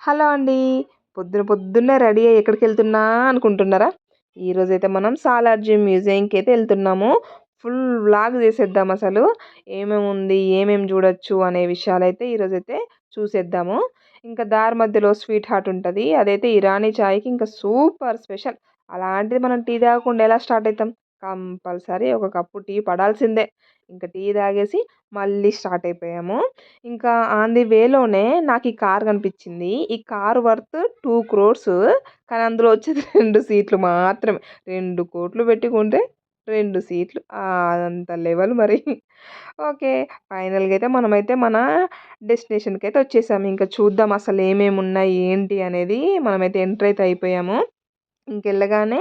Hello అండి. పొద్దున్నే ready అయ్యి ఎక్కడికెళ్తున్నా అనుకుంటున్నారా? ఈరోజైతే మనం సాలార్జంగ్ మ్యూజియంకయితే ఎళ్తున్నాము. ఫుల్ వ్లాగ్ చేసేద్దాం అసలు. ఏమేముంది, ఏమేమి చూడొచ్చు అనే విషయాలైతే ఈరోజైతే చూసేద్దాము. ఇంకా దారి మధ్యలో స్వీట్ హార్ట్ ఉంటది. అదైతే ఇరానీ చాయ్‌కి ఇంకా సూపర్ స్పెషల్. అలాంటిది మనం టీ తాగకుండా ఎలా స్టార్ట్ అయితాం? కంపల్సరీ ఒక కప్పు టీ పడాల్సిందే. ఇంక టీ తాగేసి మళ్ళీ స్టార్ట్ అయిపోయాము. ఇంకా ఆన్ ది వేలోనే నాకు ఈ కార్ కనిపించింది. ఈ కార్ వర్త్ 2,00,00,000. కానీ అందులో వచ్చేది 2 సీట్లు మాత్రమే. 2,00,00,000 పెట్టి కొంటే 2 సీట్లు. అదంత లెవెల్ మరి. ఓకే. ఫైనల్‌గా అయితే మనమైతే మన డెస్టినేషన్‌కైతే వచ్చేసాము. ఇంక చూద్దాం అసలు ఏమేమి ఉన్నాయి, ఏంటి అనేది మనమైతే ఎంటర్ అయితే అయిపోయాము. ఇంకెళ్ళగానే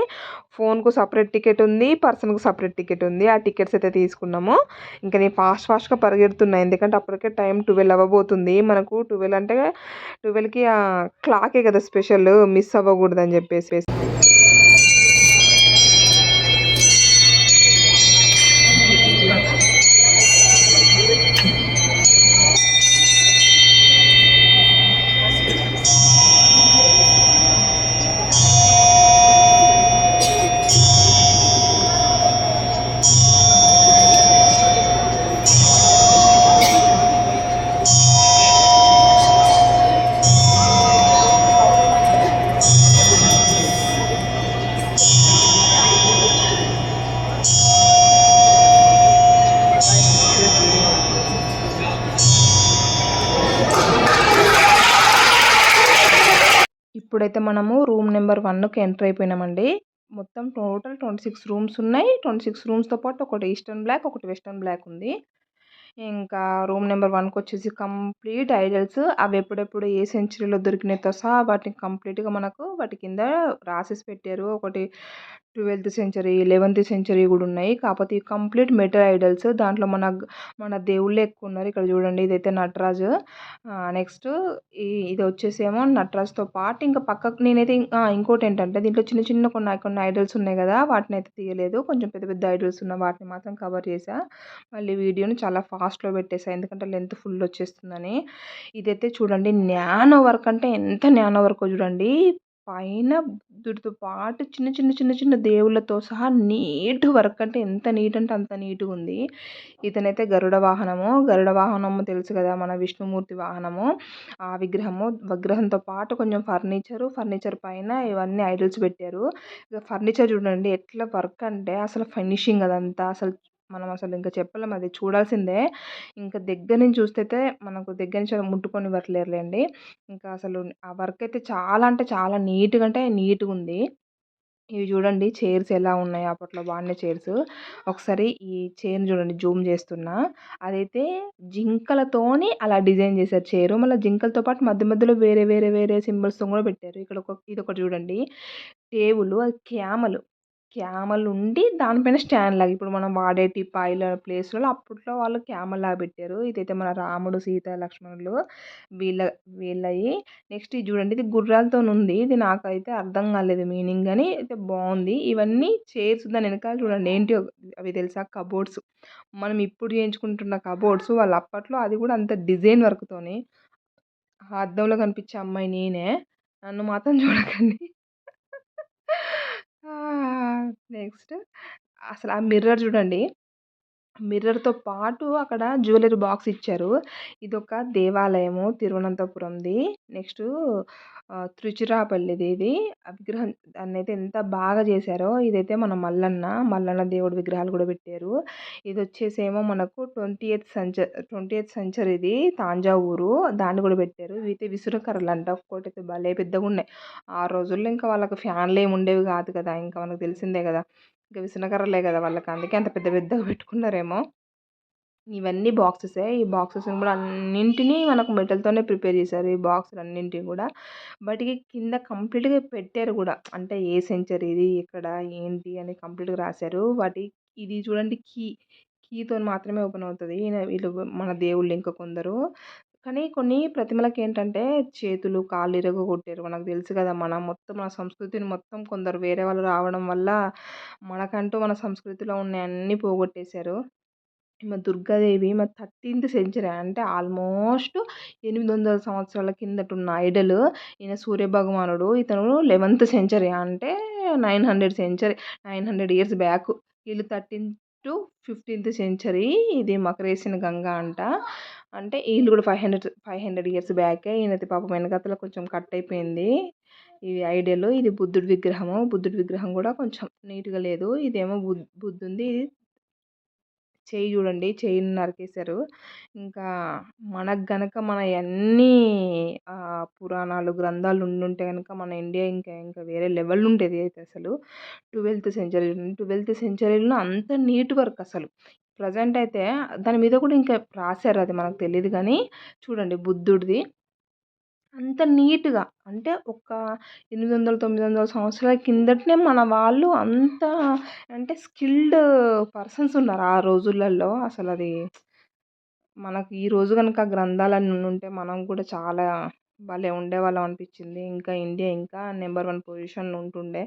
ఫోన్‌కు సెపరేట్ టికెట్ ఉంది. పర్సన్‌కి సెపరేట్ టికెట్ ఉంది. ఆ టికెట్స్ అయితే తీసుకున్నాము. ఇంక నేను ఫాస్ట్‌గా పరిగెడుతున్నా. ఎందుకంటే అప్పటికే టైం 12 అవ్వబోతుంది. మనకు 12 అంటే 12కి క్లాకే కదా స్పెషల్ మిస్ అవ్వకూడదని చెప్పేసి. ఇప్పుడైతే మనము రూమ్ నెంబర్ 1కి ఎంటర్ అయిపోయినామండి. మొత్తం టోటల్ 26 రూమ్స్ ఉన్నాయి. 26 రూమ్స్‌తో పాటు ఒకటి ఈస్టర్న్ బ్లాక్, ఒకటి వెస్టర్న్ బ్లాక్ ఉంది. ఇంకా రూమ్ నెంబర్ 1కొచ్చేసి కంప్లీట్ ఐడల్స్. అవి ఎప్పుడెప్పుడు ఏ సెంచరీలో దొరికినాయితో సహా వాటిని కంప్లీట్‌గా మనకు వాటి కింద రాసేసి పెట్టారు. ఒకటి 12థ్ సెంచరీ, 11థ్ సెంచరీ గూడా ఉన్నాయి. కాకపోతే ఈ కంప్లీట్ మెటల్ ఐడల్స్. దాంట్లో మన దేవుళ్ళే ఎక్కువున్నారు. ఇక్కడ చూడండి ఇదైతే నటరాజు. నెక్స్ట్ ఇది వచ్చేసేమో నటరాజ్‌తో పాటు ఇంకా పక్కకు నేనైతే ఇంకోటేంటంటే దీంట్లో కొన్ని ఐడల్స్ ఉన్నాయి గదా! వాటినైతే తీయలేదు. కొంచెం పెద్ద పెద్ద ఐడల్స్ ఉన్న వాటిని మాత్రం కవర్ చేశా. మళ్ళీ వీడియోని చాలా ఫాస్ట్‌లో పెట్టేసా. ఎందుకంటే లెంత్ ఫుల్ వచ్చేస్తుందని. ఇదైతే చూడండి న్యానో వర్క్ అంటే ఎంత న్యానో వర్కో చూడండి. పైన బుద్ధుడితో పాటు చిన్న దేవుళ్ళతో సహా నీట్ వర్క్ అంటే ఎంత నీట్ అంటే అంత నీట్‌గుంది. ఇతనైతే గరుడ వాహనము. గరుడ వాహనము తెలుసు కదా! మన విష్ణుమూర్తి వాహనము. ఆ విగ్రహంతో పాటు కొంచెం ఫర్నిచర్ పైన ఇవన్నీ ఐడల్స్ పెట్టారు. ఇక ఫర్నిచర్ చూడండి ఎట్లా వర్క్ అంటే అసలు ఫినిషింగ్ అదంతా మనం అసలు ఇంక చెప్పలేం, అది చూడాల్సిందే. ఇంకా దగ్గర నుంచి చూస్తే అయితే మనకు దగ్గర నుంచి ముట్టుకొనివ్వట్లేరులెండి. ఇంకా అసలు ఆ వర్క్ అయితే చాలా అంటే చాలా అంటే నీట్‌గుంది. ఇవి చూడండి చైర్స్ ఎలా ఉన్నాయో అప్పట్లో వాడిన చైర్స్. ఒకసారి ఈ చైర్‌ని చూడండి జూమ్ చేస్తున్నా. అదైతే జింకలతోని అలా డిజైన్ చేశారు చైరు. మళ్ళా జింకలతో పాటు మధ్యలో వేరే సింబల్స్‌తో కూడా పెట్టారు. ఇదొకటి చూడండి. టేబులు అది క్యామెల్. క్యామెల్ ఉండి దానిపైన స్టాండ్ లాగా ఇప్పుడు మనం వాడేటి ప్లేస్‌లలో అప్పట్లో వాళ్ళు క్యామెల్ లాగా పెట్టారు. ఇదైతే మన రాముడు, సీత, లక్ష్మణులు వీళ్ళ వీళ్ళయి. నెక్స్ట్ ఇది చూడండి ఇది గుర్రాలతోనుంది. ఇది నాకైతే అర్థం కాలేదు మీనింగ్ గాని అయితే బావుంది. ఇవన్నీ చైర్స్ దాని ఎనకాల చూడండి ఏంటియో అవి తెలుసా కబోర్డ్స్. మనం ఇప్పుడు చేయించుకుంటున్న కబోర్డ్స్ వాళ్ళు అప్పట్లో అది కూడా అంత డిజైన్ వర్క్‌తోని. ఆ అద్దంలో కనిపించే అమ్మాయి నేనే. నన్ను మాత్రం చూడకండి. ఆ! నెక్స్ట్ అసలు ఆ మిర్రర్ చూడండి. మిర్రర్‌తో పాటు అక్కడ జ్యువెల్లరీ బాక్స్ ఇచ్చారు. ఇదొక దేవాలయము తిరువనంతపురంది. నెక్స్టు తిరుచిరాపల్లిది ఇది. ఆ విగ్రహం దాన్నైతే ఎంత బాగా చేశారో. ఇదైతే మన మల్లన్న దేవుడి విగ్రహాలు కూడా పెట్టారు. ఇదొచ్చేసేమో మనకు 20థ్ సెంచరీది తాంజావూరు. దాన్ని కూడా పెట్టారు. ఇవైతే విసునకర్రలంట. ఒక్కోటైతే భలే పెద్దగున్నాయి. ఆ రోజుల్లో ఇంకా వాళ్ళకి ఫ్యాన్‌లేమి ఉండేవి కాదు కదా! ఇంకా మనకు తెలిసిందే కదా! ఇంక విసనకర్రలే కదా వాళ్ళకి. అందుకే అంత పెద్ద పెద్దగా పెట్టుకున్నారేమో. ఇవన్నీ బాక్సెసే. ఈ బాక్సెస్‌ని కూడా అన్నింటిని మనకు మెటల్‌తోనే ప్రిపేర్ చేశారు. ఈ బాక్సులన్నింటిని కూడా. వాటికి కింద కంప్లీట్‌గా పెట్టారు కూడా. అంటే ఏ సెంచరీది, ఎక్కడ, ఏంటి అని కంప్లీట్‌గా రాశారు. ఇది చూడండి కీతోని మాత్రమే ఓపెన్ అవుతది. వీళ్ళు మన దేవుళ్ళు ఇంకా కొందరు. కానీ కొన్ని ప్రతిమలకేంటంటే చేతులు, కాళ్ళు ఇరగగొట్టారు. మనకు తెలుసు కదా! మన సంస్కృతిని మొత్తం కొందరు వేరే వాళ్ళు రావడం వల్ల మనకంటూ మన సంస్కృతిలో ఉన్నయన్నీ పోగొట్టేశారు. ఈమె దుర్గాదేవి 13th సెంచరీ అంటే ఆల్మోస్ట్ 800 సంవత్సరాల కిందటున్న ఐడల్. ఈయన సూర్యభగవానుడు. ఇతను 11th సెంచరీ అంటే 900 ఇయర్స్ బ్యాక్. వీళ్ళు 13th-15th సెంచరీ. ఇది మకరేసిన గంగ అంట. అంటే వీళ్ళు కూడా 500 ఇయర్స్ బ్యాకే. ఈయనది పాపం వెనకతల కొంచెం కట్ అయిపోయింది. ఇది ఐడల్. ఇది బుద్ధుడి విగ్రహము. బుద్ధుడి విగ్రహం కూడా కొంచెం నీట్గా లేదు. ఇదేమో బుద్ధుంది. చెయ్యి చూడండి, చెయ్యిని నరికేశారు. ఇంకా మనకు గనక మన అన్నీ పురాణాలు గ్రంథాలు ఉండుంటే కనుక మన ఇండియా ఇంకా ఇంకా వేరే లెవెల్ ఉండేది అయితే అసలు. 12th సెంచరీలో అంత నీట్ వర్క్ అసలు. ప్రజెంట్ అయితే దాని మీద కూడా ఇంకా రాశారు, అది మనకు తెలియదు కానీ చూడండి బుద్ధుడిది అంత నీట్గా. అంటే ఒక 800-900 సంవత్సరాల కిందటనే మన వాళ్ళు అంత అంటే స్కిల్డ్ పర్సన్స్ ఉన్నారు ఆ రోజులలో. అసలు అది మనకు ఈ రోజు కనుక గ్రంథాలన్నీ ఉంటే మనం కూడా చాలా భలే ఉండేవాళ్ళం అనిపించింది. ఇంకా ఇండియా ఇంకా నెంబర్ 1 పొజిషన్ ఉంటుండే.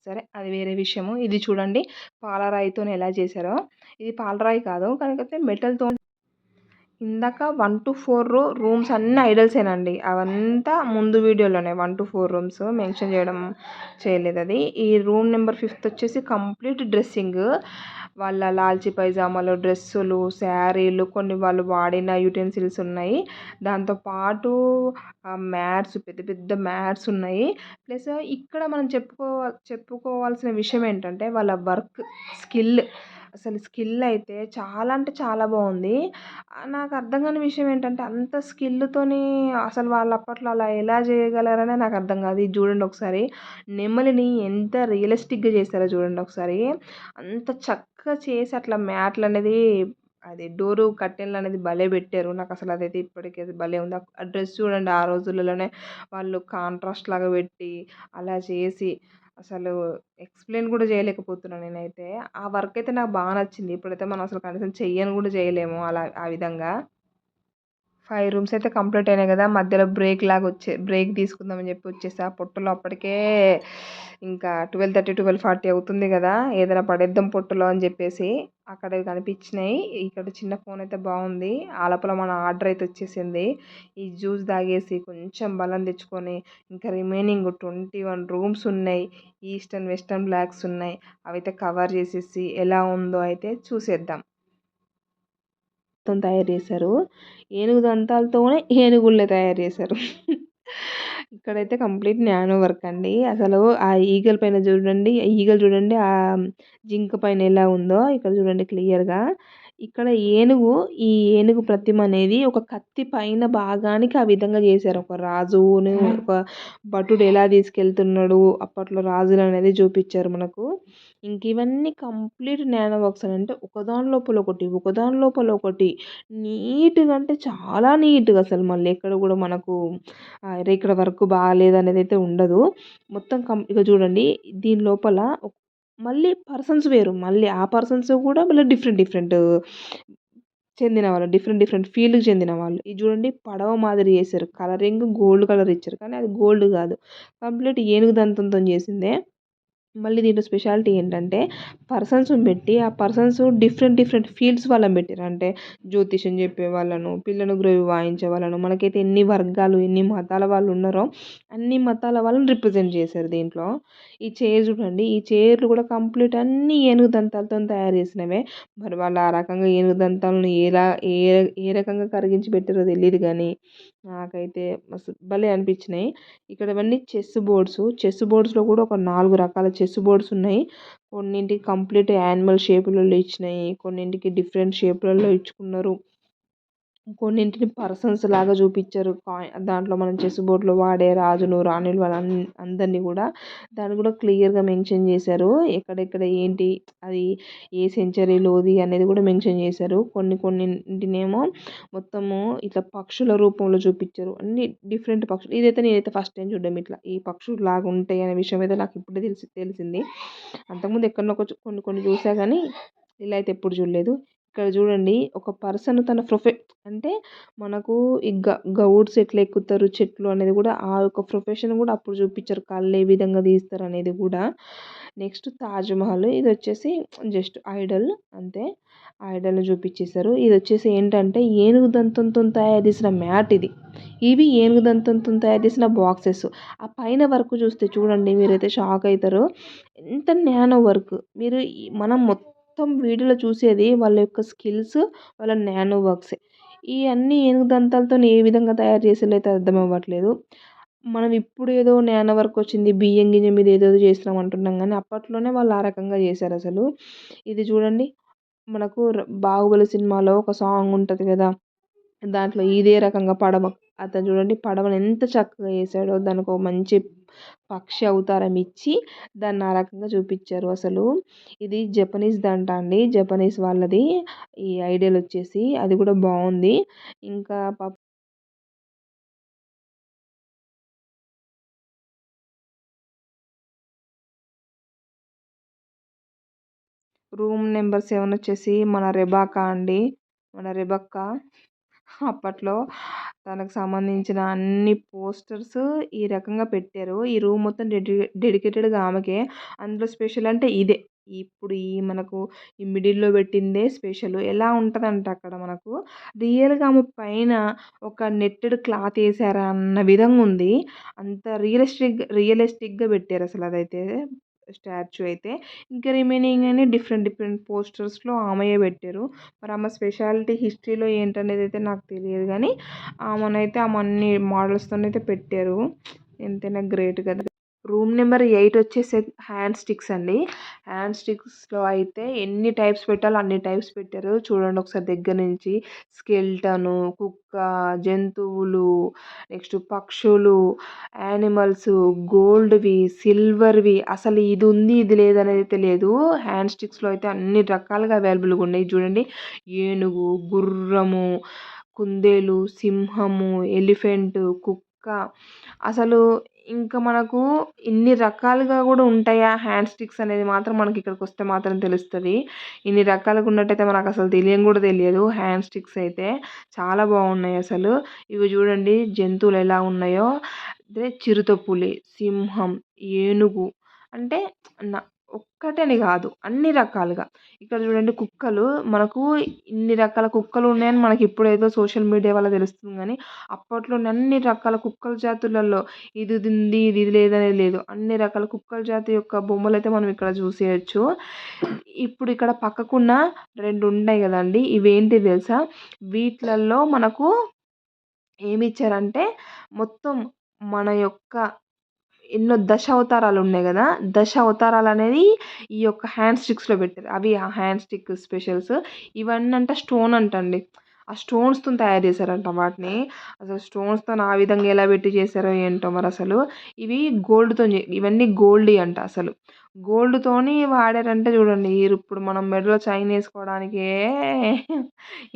సరే అది వేరే విషయము. ఇది చూడండి పాలరాయితో ఎలా చేశారో. ఇది పాలరాయి కాదు, కాకపోతే మెటల్తో. ఇందాక 1-4 రూమ్స్ అన్నీ ఐడల్సేనండి. అవంతా ముందు వీడియోలోనే 1-4 రూమ్స్ మెన్షన్ చేయలేదు అది. ఈ రూమ్ నెంబర్ 5 వచ్చేసి కంప్లీట్ డ్రెస్సింగ్. వాళ్ళ లాల్చి పైజామాలు, డ్రెస్సులు, శారీలు, కొన్ని వాళ్ళు వాడిన యుటెన్సిల్స్ ఉన్నాయి. దాంతోపాటు మ్యాట్స్, పెద్ద పెద్ద మ్యాట్స్ ఉన్నాయి. ప్లస్ ఇక్కడ మనం చెప్పుకోవాల్సిన విషయం ఏంటంటే వాళ్ళ వర్క్ స్కిల్. అసలు స్కిల్ అయితే చాలా అంటే చాలా బాగుంది. నాకు అర్థం కాని విషయం ఏంటంటే అంత స్కిల్తోని అసలు వాళ్ళు అప్పట్లో అలా ఎలా చేయగలరనే నాకు అర్థం కాదు. ఇది చూడండి ఒకసారి నెమలిని ఎంత రియలిస్టిక్గా చేస్తారో చూడండి ఒకసారి. అంత చక్కగా చేసి అట్లా మ్యాట్లు అనేది, అది డోరు కర్టెన్లు అనేది భలే పెట్టారు. నాకు అసలు అదైతే ఇప్పటికీ అది భలే ఉంది. ఆ డ్రెస్ చూడండి ఆ రోజులలోనే వాళ్ళు కాంట్రాస్ట్ లాగా పెట్టి అలా చేసి అసలు ఎక్స్ప్లెయిన్ కూడా చేయలేకపోతున్నాను నేనైతే. ఆ వర్క్ అయితే నాకు బాగా నచ్చింది. ఇప్పుడైతే మనం అసలు కనీసం చెయ్యను కూడా చేయలేము అలా ఆ విధంగా. 5 రూమ్స్ అయితే కంప్లీట్ అయినాయి కదా. మధ్యలో బ్రేక్ తీసుకుందామని చెప్పి వచ్చేసా. పొట్టులో అప్పటికే ఇంకా 12:30 12:40 అవుతుంది కదా. ఏదైనా పడేద్దాం పొట్టులో అని చెప్పేసి అక్కడ కనిపించినాయి. ఇక్కడ చిన్న ఫోన్ అయితే బాగుంది. ఆ లోపల మన ఆర్డర్ అయితే వచ్చేసింది. ఈ జ్యూస్ తాగేసి కొంచెం బలం తెచ్చుకొని ఇంకా రిమైనింగ్ 21 రూమ్స్ ఉన్నాయి. ఈస్టర్న్ వెస్టర్న్ బ్లాక్స్ ఉన్నాయి. అవైతే కవర్ చేసేసి ఎలా ఉందో అయితే చూసేద్దాం. తయారు చేశారు. ఏనుగు దంతాలతోనే ఏనుగుల్ని తయారు చేశారు. ఇక్కడైతే కంప్లీట్ నానో వర్క్ అండి. అసలు ఆ ఈగల పైన చూడండి, ఈగలు చూడండి ఆ జింక పైన ఎలా ఉందో ఇక్కడ చూడండి క్లియర్గా. ఇక్కడ ఈ ఏనుగు ప్రతిమ అనేది ఒక కత్తి పైన భాగానికి ఆ విధంగా చేశారు. ఒక రాజుని ఒక భటుడు ఎలా తీసుకెళ్తున్నాడు అప్పట్లో రాజులు అనేది చూపించారు మనకు. ఇంక ఇవన్నీ కంప్లీట్ నానో వర్క్స్ అని. అంటే ఒకదాని లోపల ఒకటి నీట్గా, అంటే చాలా నీట్గా అసలు. మళ్ళీ ఎక్కడ కూడా మనకు అరే ఇక్కడ వర్క్ బాగాలేదు అనేది అయితే ఉండదు. మొత్తం ఇక చూడండి దీని లోపల మళ్ళీ పర్సన్స్ వేరు. మళ్ళీ ఆ పర్సన్స్ కూడా మళ్ళీ డిఫరెంట్ చెందిన వాళ్ళు, డిఫరెంట్ ఫీల్డ్కి చెందిన వాళ్ళు. ఇది చూడండి పడవ మాదిరి చేశారు. కలరింగ్ గోల్డ్ కలర్ ఇచ్చారు, కానీ అది గోల్డ్ కాదు, కంప్లీట్ ఏనుగు దంతంతో చేసిందే. మళ్ళీ దీంట్లో స్పెషాలిటీ ఏంటంటే పర్సన్స్ని పెట్టి ఆ పర్సన్స్ డిఫరెంట్ ఫీల్డ్స్ వాళ్ళని పెట్టారు. అంటే జ్యోతిషం చెప్పే వాళ్ళను, పిల్లను గ్రోవి వాయించే వాళ్ళను, మనకైతే ఎన్ని వర్గాలు ఎన్ని మతాల వాళ్ళు ఉన్నారో అన్ని మతాల వాళ్ళని రిప్రజెంట్ చేశారు దీంట్లో. ఈ చైర్ చూడండి, ఈ చైర్లు కూడా కంప్లీట్ అన్నీ ఏనుగు దంతాలతో తయారు చేసినవే. మరి వాళ్ళు ఆ రకంగా ఏనుగు దంతాలను ఏ ఏ రకంగా కరిగించి పెట్టారో తెలియదు కానీ నాకైతే మస్తు భలే అనిపించినాయి. ఇక్కడ ఇవన్నీ చెస్ బోర్డ్స్లో కూడా ఒక 4 రకాల చెస్ బోర్డ్స్ ఉన్నాయి. కొన్నింటికి కంప్లీట్ యానిమల్ షేపులలో ఇచ్చినాయి, కొన్నింటికి డిఫరెంట్ షేపులలో ఇచ్చుకున్నారు, కొన్నింటిని పర్సన్స్ లాగా చూపించారు. దాంట్లో మనం చెస్ బోర్డ్లో వాడే రాజులు రాణులు అందరినీ కూడా దాన్ని కూడా క్లియర్గా మెన్షన్ చేశారు. ఎక్కడెక్కడ ఏంటి అది ఏ సెంచరీలోది అనేది కూడా మెన్షన్ చేశారు. కొన్నింటినేమో మొత్తము ఇట్లా పక్షుల రూపంలో చూపించారు. అన్ని డిఫరెంట్ పక్షులు. నేనైతే ఫస్ట్ టైం చూడడం ఇట్లా ఈ పక్షులు లాగా ఉంటాయి అనే విషయం అయితే నాకు ఇప్పుడే తెలిసింది. అంతకుముందు ఎక్కడో కొన్ని చూసా కానీ ఇలా అయితే ఎప్పుడు చూడలేదు. ఇక్కడ చూడండి ఒక పర్సన్ తన అంటే మనకు ఈ గౌడ్స్ ఎట్లా ఎక్కుతారు చెట్లు అనేది కూడా ఆ యొక్క ప్రొఫెషన్ కూడా అప్పుడు చూపించారు. కళ్ళు ఏ విధంగా తీస్తారు అనేది కూడా. నెక్స్ట్ తాజ్మహల్. ఇది వచ్చేసి జస్ట్ ఐడల్ అంతే. ఐడియాలో చూపించేశారు. ఇది వచ్చేసి ఏంటంటే ఏనుగు దంతంతో తయారు చేసిన మ్యాట్ ఇది. ఇవి ఏనుగు దంతంతో తయారు చేసిన బాక్సెస్. ఆ పైన వర్క్ చూస్తే చూడండి మీరైతే షాక్ అవుతారు. ఎంత నానో వర్క్. మీరు మనం మొత్తం వీడియోలో చూసేది వాళ్ళ యొక్క స్కిల్స్, వాళ్ళ నానో వర్క్సే. ఈ అన్ని ఏనుగు దంతాలతో ఏ విధంగా తయారు చేసిర్రో అయితే అర్థం అవ్వట్లేదు. మనం ఇప్పుడు ఏదో నానో వర్క్ వచ్చింది, బియ్యం గింజ మీద ఏదేదో చేస్తున్నాం అంటున్నాం కానీ అప్పట్లోనే వాళ్ళు ఆ రకంగా చేశారు అసలు. ఇది చూడండి మనకు 'బాహుబలి' సినిమాలో ఒక సాంగ్ ఉంటది కదా! దాంట్లో ఇదే రకంగా పడవ అతను చూడండి పడవని ఎంత చక్కగా చేశాడో దానికి ఒక మంచి పక్షి అవతారం ఇచ్చి దాన్ని ఆ రకంగా చూపించారు అసలు. ఇది జపనీస్‌దంట అండి. జపనీస్ వాళ్ళది ఈ ఐడియాలు వచ్చేసి. అది కూడా బాగుంది. ఇంకా రూమ్ నెంబర్ 7 వచ్చేసి మన రెబాకా అండి. మన రెబెక్కా. అప్పట్లో తనకు సంబంధించిన అన్ని పోస్టర్స్ ఈ రకంగా పెట్టారు. ఈ రూమ్ మొత్తం డెడికేటెడ్‌గా ఆమెకే. అందులో స్పెషల్ అంటే ఇదే. ఇప్పుడు ఈ మనకు ఈ మిడిల్‌లో పెట్టిందే స్పెషల్. ఎలా ఉంటదంటే అక్కడ మనకు రియల్‌గా ఆమె పైన ఒక నెట్టెడ్ క్లాత్ ఏసారా అన్న విధంగా ఉంది. అంత రియలిస్టిక్‌గా పెట్టారసలు అదైతే స్టాచ్యూ అయితే. ఇంకా రిమైనింగ్ అన్ని డిఫరెంట్ డిఫరెంట్ పోస్టర్స్‌లో ఆమెయే పెట్టారు. మరి ఆమె స్పెషాలిటీ హిస్టరీలో ఏంటనేది అయితే నాకు తెలియదు కానీ ఆమె అన్ని మోడల్స్తోనైతే పెట్టారు. ఎంతైనా గ్రేట్ కదా! రూమ్ నెంబర్ 8 వచ్చేసి హ్యాండ్ స్టిక్స్ అండి. హ్యాండ్ స్టిక్స్‌లో అయితే ఎన్ని టైప్స్ పెట్టాలో అన్ని టైప్స్ పెట్టారు. చూడండి ఒకసారి దగ్గర నుంచి స్కెల్టను, కుక్క, జంతువులు, నెక్స్ట్ పక్షులు, యానిమల్స్, గోల్డ్‌వి, సిల్వర్‌వి అసలు ఇది ఉంది, ఇది లేదనేది తెలియదు. హ్యాండ్ స్టిక్స్‌లో అయితే అన్ని రకాలుగా అవైలబుల్‌గా ఉన్నాయి. చూడండి ఏనుగు, గుర్రము, కుందేలు, సింహము, ఎలిఫెంటు, కుక్క అసలు ఇంకా మనకు ఇన్ని రకాలుగా కూడా ఉంటాయా హ్యాండ్ స్టిక్స్ అనేది మాత్రం మనకి ఇక్కడికొస్తే మాత్రం తెలుస్తది. ఇన్ని రకాలుగా ఉన్నట్టయితే మనకసలు తెలియని కూడా తెలియదు హ్యాండ్ స్టిక్స్ అయితే. చాలా బాగున్నాయి అసలు. ఇవి చూడండి జంతువులు ఎలా ఉన్నాయో. అదే చిరుతపులి, సింహం, ఏనుగు అంటే న ఒక్కటని కాదు అన్ని రకాలుగా. ఇక్కడ చూడండి కుక్కలు మనకు ఇన్ని రకాల కుక్కలు ఉన్నాయని మనకి ఇప్పుడేదో సోషల్ మీడియా వల్ల తెలుస్తుంది కానీ అప్పట్లోనే అన్ని రకాల కుక్కల జాతులలో ఇది ఉంది, ఇది లేదనేది లేదు. అన్ని రకాల కుక్కల జాతి యొక్క బొమ్మలైతే మనం ఇక్కడ చూసేయొచ్చు. ఇప్పుడు ఇక్కడ పక్కకున్న 2 ఉన్నాయి కదండీ! ఇవేంటి తెలుసా? వీటిలల్లో మనకు ఏమిచ్చారంటే మొత్తం మన యొక్క ఎన్నో దశావతారాలు ఉన్నాయి కదా! దశావతారాలనేది ఈ యొక్క హ్యాండ్ స్టిక్స్‌లో పెట్టారు. అవి ఆ హ్యాండ్ స్టిక్ స్పెషల్స్. ఇవన్నంట స్టోన్ అంటండి. ఆ స్టోన్స్‌తోని తయారు చేశారంట వాటిని. అసలు స్టోన్స్‌తోని ఆ విధంగా ఎలా పెట్టి చేశారో ఏంటో మరసలు. ఇవి గోల్డ్‌తోని ఇవన్నీ గోల్డ్‌యి అంట అసలు. గోల్డ్‌తోని వాడారంటే చూడండి. ఇప్పుడు మనం మెడలో చైన్ ఏసుకోవడానికే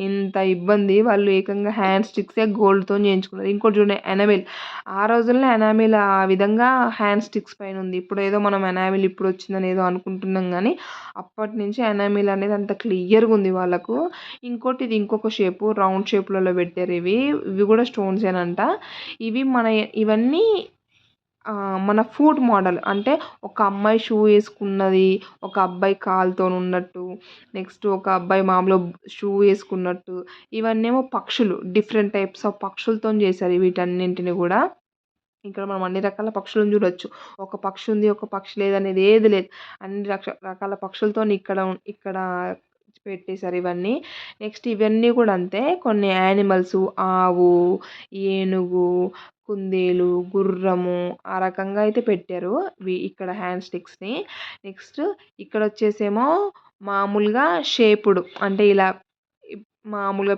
ఇంత ఇబ్బంది. వాళ్ళు ఏకంగా హ్యాండ్ స్టిక్సే గోల్డ్‌తోని చేయించుకున్నారు. ఇంకోటి చూడండి ఎనామిల్. ఆ రోజుల్లో ఎనామిల్ ఆ విధంగా హ్యాండ్ స్టిక్స్ పైన ఉంది. ఇప్పుడేదో మనం ఎనామిల్ ఇప్పుడొచ్చిందని ఏదో అనుకుంటున్నాం గానీ, అప్పటినుంచి ఎనామిల్ అనేది అంత క్లియర్‌గా ఉంది వాళ్ళకు. ఇంకోటి ఇది ఇంకొక షేపు రౌండ్ షేప్‌లలో పెట్టారు ఇవి. ఇవి కూడా స్టోన్సేనంట. ఇవి ఇవన్నీ మన ఫూట్ మోడల్. అంటే ఒక అమ్మాయి షూ ఏసుకున్నది, ఒక అబ్బాయి కాలుతోనున్నట్టు, నెక్స్ట్ ఒక అబ్బాయి మామూలుగా షూ ఏసుకున్నట్టు, ఇవన్నేమో పక్షులు. డిఫరెంట్ టైప్స్ ఆఫ్ పక్షులతోని చేశారు వీటన్నింటిని గూడా. ఇక్కడ మనం అన్ని రకాల పక్షులను చూడొచ్చు. ఒక పక్షి ఉంది, ఒక పక్షి లేదనేది ఏది లేదు. అన్ని రకాల పక్షులతోని ఇక్కడ పెట్టేశారు ఇవన్నీ. నెక్స్ట్ ఇవన్నీ కూడా అంతే. కొన్ని యానిమల్సు ఆవు, ఏనుగు, కుందేలు, గుర్రము ఆ రకంగా అయితే పెట్టారు. ఇక్కడ హ్యాండ్ స్టిక్స్‌ని. నెక్స్ట్ ఇక్కడొచ్చేసేమో మామూలుగా షేపుడు అంటే ఇలా మామూలుగా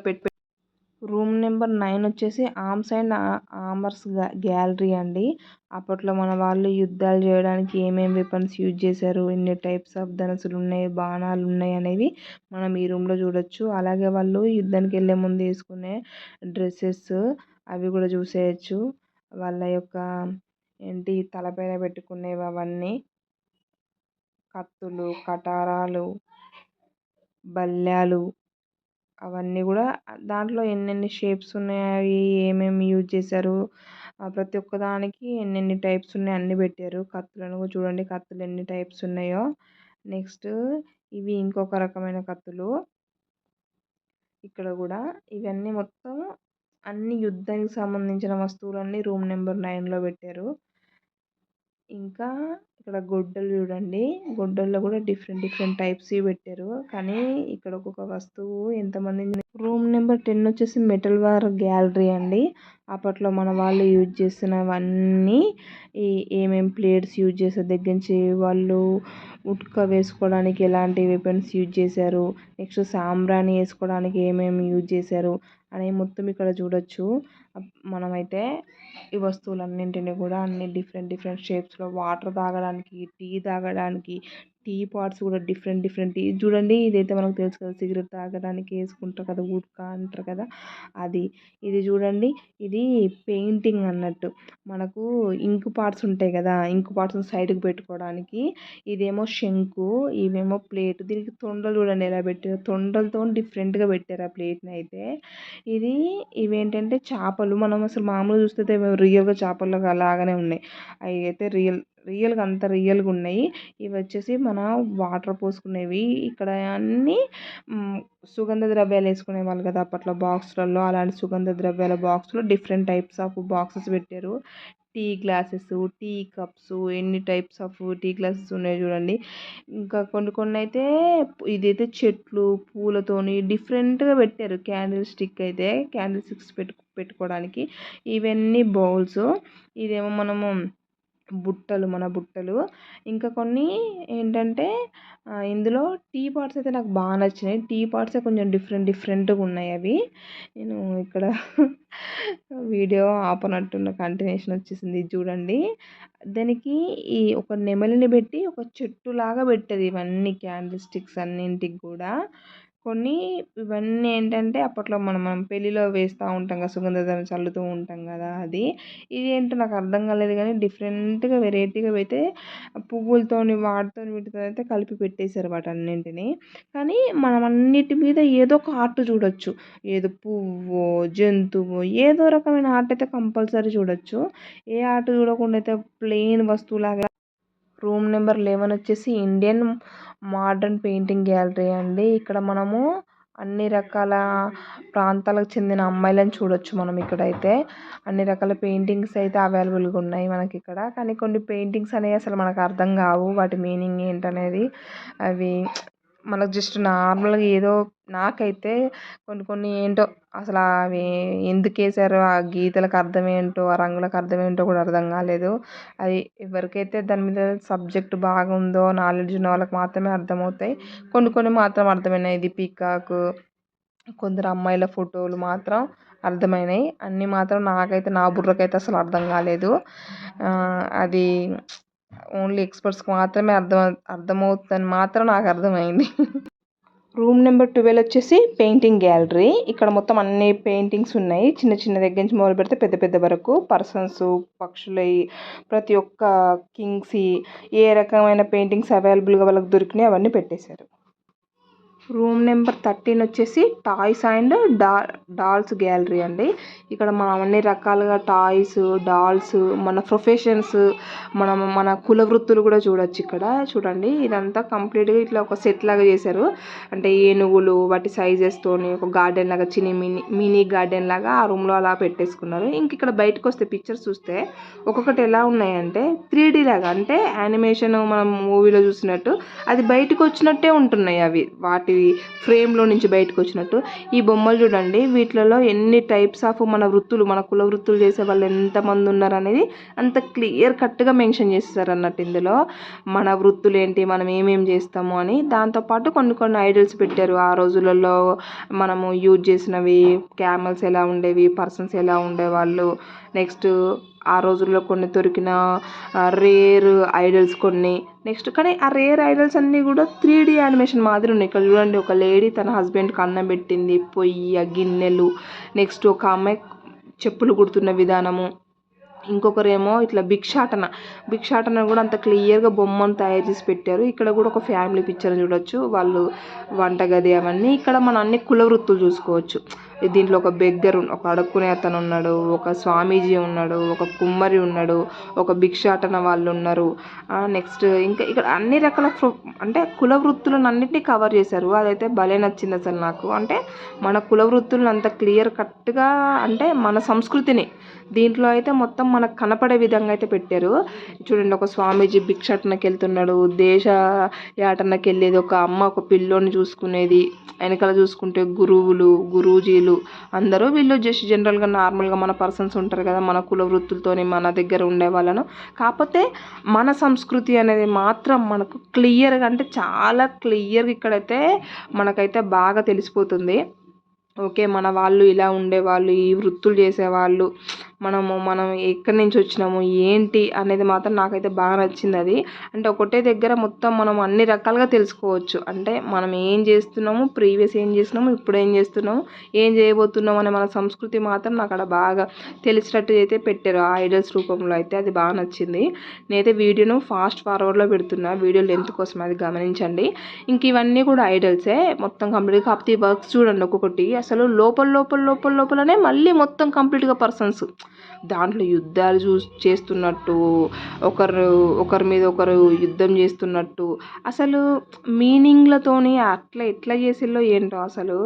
రూమ్ నెంబర్ 9 వచ్చేసి ఆర్మ్స్ అండ్ ఆర్మర్స్ గ్యాలరీ అండి. అప్పట్లో మన వాళ్ళు యుద్ధాలు చేయడానికి ఏమేమి వెపన్స్ యూజ్ చేశారు, ఎన్ని టైప్స్ ఆఫ్ ధనుసులు ఉన్నాయి, బాణాలు ఉన్నాయి అనేవి మనం ఈ రూమ్లో చూడొచ్చు. అలాగే వాళ్ళు యుద్ధానికి వెళ్ళే ముందు వేసుకునే డ్రెస్సెస్ అవి కూడా చూసేయచ్చు. వాళ్ళ యొక్క ఏంటి తలపైన పెట్టుకునేవి అవన్నీ కత్తులు, కటారాలు, బల్యాలు అవన్నీ కూడా దాంట్లో ఎన్నెన్ని షేప్స్ ఉన్నాయి, అవి ఏమేమి యూజ్ చేశారు, ప్రతి ఒక్క దానికి ఎన్నెన్ని టైప్స్ ఉన్నాయి అన్నీ పెట్టారు. కత్తులను కూడా చూడండి కత్తులు ఎన్ని టైప్స్ ఉన్నాయో. నెక్స్ట్ ఇవి ఇంకొక రకమైన కత్తులు. ఇక్కడ కూడా ఇవన్నీ మొత్తం అన్ని యుద్ధానికి సంబంధించిన వస్తువులన్నీ రూమ్ నెంబర్ 9లో పెట్టారు. ఇంకా ఇక్కడ గొడ్డలు చూడండి, గొడ్డల్లో కూడా డిఫరెంట్ డిఫరెంట్ టైప్స్వి పెట్టారు. కానీ ఇక్కడ ఒక్కొక్క వస్తువు ఎంతమంది. రూమ్ నెంబర్ 10 వచ్చేసి మెటల్ వార్ గ్యాలరీ అండి. అప్పట్లో మన వాళ్ళు యూజ్ చేసినవన్నీ ఏమేమి ప్లేట్స్ యూజ్ చేసే దగ్గర నుంచి వాళ్ళు ఉట్క వేసుకోవడానికి ఎలాంటి వెపన్స్ యూజ్ చేశారు, నెక్స్ట్ సాంబ్రాణి వేసుకోవడానికి ఏమేమి యూజ్ చేశారు అని మొత్తం ఇక్కడ చూడొచ్చు. మనమైతే ఈ వస్తువులన్నింటినీ కూడా అన్ని డిఫరెంట్ డిఫరెంట్ షేప్స్లో వాటర్ తాగడానికి, టీ తాగడానికి, టీ పాట్స్ కూడా డిఫరెంట్ డిఫరెంట్ చూడండి. ఇదైతే మనకు తెలుసు కదా, సిగరెట్ తాగడానికి వేసుకుంటారు కదా, గుట్కా అంటారు కదా, అది. ఇది చూడండి, ఇది పెయింటింగ్ అన్నట్టు. మనకు ఇంక్ పాట్స్ ఉంటాయి కదా, ఇంక్ పాట్స్ సైడ్కి పెట్టుకోవడానికి. ఇదేమో శంకు, ఇవేమో ప్లేట్. దీనికి తొండలు చూడండి ఎలా పెట్టారు, తొండలతో డిఫరెంట్గా పెట్టారు ఆ ప్లేట్ని అయితే. ఇవేంటంటే చేపలు. మనం అసలు మామూలుగా చూస్తే రియల్గా చేపలు అలాగనే ఉన్నాయి. అవి అయితే రియల్గా అంత రియల్గా ఉన్నాయి. ఇవి వచ్చేసి మన వాటర్ పోసుకునేవి. ఇక్కడ అన్నీ సుగంధ ద్రవ్యాలు వేసుకునే వాళ్ళు కదా అప్పట్లో బాక్స్లలో, అలాంటి సుగంధ ద్రవ్యాల బాక్స్లో డిఫరెంట్ టైప్స్ ఆఫ్ బాక్సెస్ పెట్టారు. టీ గ్లాసెస్, టీ కప్స్, ఎన్ని టైప్స్ ఆఫ్ టీ గ్లాసెస్ ఉన్నాయి చూడండి. ఇంకా కొన్ని కొన్ని అయితే ఇదైతే చెట్లు పూలతోని డిఫరెంట్గా పెట్టారు. క్యాండిల్ స్టిక్ అయితే క్యాండిల్ స్టిక్స్ పెట్టుకోవడానికి. ఇవన్నీ బౌల్స్. ఇదేమో మనము బుట్టలు, మన బుట్టలు. ఇంకా కొన్ని ఏంటంటే ఇందులో టీ పాట్స్ అయితే నాకు బాగా నచ్చినాయి. టీ పాట్సే కొంచెం డిఫరెంట్గా ఉన్నాయి అవి. నేను ఇక్కడ వీడియో ఆపనట్టున్న కంటిన్యూషన్ వచ్చేసింది చూడండి. దానికి ఈ ఒక నెమలిని పెట్టి ఒక చెట్టులాగా పెట్టేది ఇవన్నీ క్యాండిల్ స్టిక్స్ అన్నింటికి కూడా. కొన్ని ఇవన్నీ ఏంటంటే అప్పట్లో మనం పెళ్ళిలో వేస్తూ ఉంటాం కదా, సుగంధ ద్రవ్యం చల్లుతూ ఉంటాం కదా, అది. ఇది ఏంటో నాకు అర్థం కాలేదు కానీ డిఫరెంట్గా వెరైటీగా అయితే పువ్వులతోని వీటితో అయితే కలిపి పెట్టేశారు వాటన్నింటినీ. కానీ మనం అన్నిటి మీద ఏదో ఒక ఆర్ట్ చూడొచ్చు. ఏదో పువ్వు, జంతువు, ఏదో రకమైన ఆర్ట్ అయితే కంపల్సరీ చూడొచ్చు. ఏ ఆర్ట్ చూడకుండా అయితే ప్లెయిన్ వస్తువులాగా. రూమ్ నెంబర్ 11 వచ్చేసి ఇండియన్ మోడర్న్ పెయింటింగ్ గ్యాలరీ అండి. ఇక్కడ మనము అన్ని రకాల ప్రాంతాలకు చెందిన అమ్మాయిలను చూడొచ్చు. మనం ఇక్కడైతే అన్ని రకాల పెయింటింగ్స్ అయితే అవైలబుల్గా ఉన్నాయి మనకి ఇక్కడ. కానీ కొన్ని పెయింటింగ్స్ అనేవి అసలు మనకు అర్థం కావు, వాటి మీనింగ్ ఏంటనేది. అవి మనకు జస్ట్ నార్మల్గా ఏదో, నాకైతే కొన్ని ఏంటో అసలు అవి ఎందుకు వేసారో, ఆ గీతలకు అర్థం ఏంటో, ఆ రంగులకు అర్థం ఏంటో కూడా అర్థం కాలేదు. అది ఎవరికైతే దాని మీద సబ్జెక్ట్ బాగుందో, నాలెడ్జ్ ఉన్న వాళ్ళకి మాత్రమే అర్థమవుతాయి. కొన్ని మాత్రం అర్థమైనాయి. ఇది పీకాకు, కొందరు అమ్మాయిల ఫోటోలు మాత్రం అర్థమైనాయి. అన్నీ మాత్రం నాకైతే, నా బుర్రకైతే అసలు అర్థం కాలేదు. అది ఓన్లీ ఎక్స్పర్ట్స్కి మాత్రమే అర్థమవుతుందని మాత్రం నాకు అర్థమైంది. రూమ్ నెంబర్ 12 వచ్చేసి పెయింటింగ్ గ్యాలరీ. ఇక్కడ మొత్తం అన్ని పెయింటింగ్స్ ఉన్నాయి. చిన్న చిన్న దగ్గర నుంచి మొదలు పెడితే పెద్ద పెద్ద వరకు పర్సన్స్, పక్షులవి, ప్రతి ఒక్క కింగ్స్, ఏ రకమైన పెయింటింగ్స్ అవైలబుల్గా వాళ్ళకి దొరికినాయి అవన్నీ పెట్టేశారు. రూమ్ నెంబర్ 13 వచ్చేసి టాయ్స్ అండ్ డాల్స్ గ్యాలరీ అండి. ఇక్కడ మనం అన్ని రకాలుగా టాయ్స్, డాల్స్, మన ప్రొఫెషన్స్, మన కుల వృత్తులు కూడా చూడొచ్చు ఇక్కడ. చూడండి, ఇదంతా కంప్లీట్గా ఇట్లా ఒక సెట్ లాగా చేశారు. అంటే ఏనుగులు వాటి సైజెస్తోని ఒక గార్డెన్ లాగా, చిన్న మినీ గార్డెన్ లాగా ఆ రూమ్లో అలా పెట్టేసుకున్నారు. ఇంక ఇక్కడ బయటకు వస్తే పిక్చర్స్ చూస్తే ఒక్కొక్కటి ఎలా ఉన్నాయంటే 3D లాగా, అంటే యానిమేషన్ మనం మూవీలో చూసినట్టు అది బయటకు వచ్చినట్టే ఉంటున్నాయి. అవి వాటి ఫ్రేమ్లో నుంచి బయటకు వచ్చినట్టు. ఈ బొమ్మలు చూడండి, వీటిలలో ఎన్ని టైప్స్ ఆఫ్ మన వృత్తులు, మన కుల వృత్తులు చేసే వాళ్ళు ఎంతమంది ఉన్నారు అనేది అంత క్లియర్ కట్గా మెన్షన్ చేస్తారు అన్నట్టు. ఇందులో మన వృత్తులు ఏంటి, మనం ఏమేమి చేస్తాము అని. దాంతోపాటు కొన్ని ఐడల్స్ పెట్టారు. ఆ రోజులలో మనము యూజ్ చేసినవి, క్యామెల్స్ ఎలా ఉండేవి, పర్సన్స్ ఎలా ఉండేవాళ్ళు, నెక్స్ట్ ఆ రోజుల్లో కొన్ని దొరికిన రేర్ ఐడల్స్ కొన్ని. నెక్స్ట్ కానీ ఆ రేర్ ఐడల్స్ అన్నీ కూడా 3D యానిమేషన్ మాదిరి ఉన్నాయి. ఇక్కడ చూడండి, ఒక లేడీ తన హస్బెండ్కి అన్నం పెట్టింది, పొయ్యి, గిన్నెలు, నెక్స్ట్ ఒక అమ్మాయి చెప్పులు కుడుతున్న విధానము, ఇంకొకరేమో ఇట్లా భిక్షాటన కూడా అంత క్లియర్గా బొమ్మను తయారు చేసి పెట్టారు. ఇక్కడ కూడా ఒక ఫ్యామిలీ పిక్చర్ చూడొచ్చు, వాళ్ళు వంటగది అవన్నీ. ఇక్కడ మనం అన్ని కుల వృత్తులు చూసుకోవచ్చు. దీంట్లో ఒక బెగ్గర్, ఒక అడుక్కునే అతను ఉన్నాడు, ఒక స్వామీజీ ఉన్నాడు, ఒక కుమ్మరి ఉన్నాడు, ఒక భిక్షాటన వాళ్ళు ఉన్నారు. నెక్స్ట్ ఇంకా ఇక్కడ అన్ని రకాల అంటే కుల వృత్తులను అన్నింటినీ కవర్ చేశారు. అదైతే భలే నచ్చింది అసలు నాకు. అంటే మన కుల వృత్తులను అంత క్లియర్ కట్గా, అంటే మన సంస్కృతిని దీంట్లో అయితే మొత్తం మనకు కనపడే విధంగా అయితే పెట్టారు. చూడండి, ఒక స్వామీజీ భిక్షాటనకి వెళ్తున్నాడు, దేశ యాటనకి వెళ్ళేది ఒక అమ్మ ఒక పిల్లోని చూసుకునేది, వెనకాల చూసుకుంటే గురువులు, గురూజీలు అందరూ వీళ్ళు జస్ట్ జనరల్గా నార్మల్గా మన పర్సన్స్ ఉంటారు కదా, మన కుల వృత్తులతోని మన దగ్గర ఉండే వాళ్ళను. కాకపోతే మన సంస్కృతి అనేది మాత్రం మనకు క్లియర్గా, అంటే చాలా క్లియర్గా ఇక్కడైతే మనకైతే బాగా తెలిసిపోతుంది. ఓకే, మన వాళ్ళు ఇలా ఉండేవాళ్ళు, ఈ వృత్తులు చేసేవాళ్ళు, మనం ఎక్కడి నుంచి వచ్చినాము ఏంటి అనేది మాత్రం నాకైతే బాగా నచ్చింది అది. అంటే ఒకటే దగ్గర మొత్తం మనం అన్ని రకాలుగా తెలుసుకోవచ్చు. అంటే మనం ఏం చేస్తున్నాము, ప్రీవియస్ ఏం చేస్తున్నాము, ఇప్పుడు ఏం చేస్తున్నాము, ఏం చేయబోతున్నాము అనే మన సంస్కృతి మాత్రం నాకు అక్కడ బాగా తెలిసినట్టు అయితే పెట్టారు ఆ ఐడల్స్ రూపంలో అయితే. అది బాగా నచ్చింది. నేనైతే వీడియోను ఫాస్ట్ ఫార్వర్డ్లో పెడుతున్నా, వీడియో లెంత్ కోసం, అది గమనించండి. ఇంక ఇవన్నీ కూడా ఐడల్సే మొత్తం కంప్లీట్గా. కాకపోతే ఈ వర్క్స్ చూడండి ఒక్కొక్కటి అసలు లోపలనే మళ్ళీ మొత్తం కంప్లీట్గా పర్సన్స్ దాంట్లో యుద్ధాలు చేస్తున్నట్టు, ఒకరి మీద ఒకరు యుద్ధం చేస్తున్నట్టు, అసలు మీనింగ్లతోని అట్లా ఎట్లా చేసిల్లో ఏంటో అసలు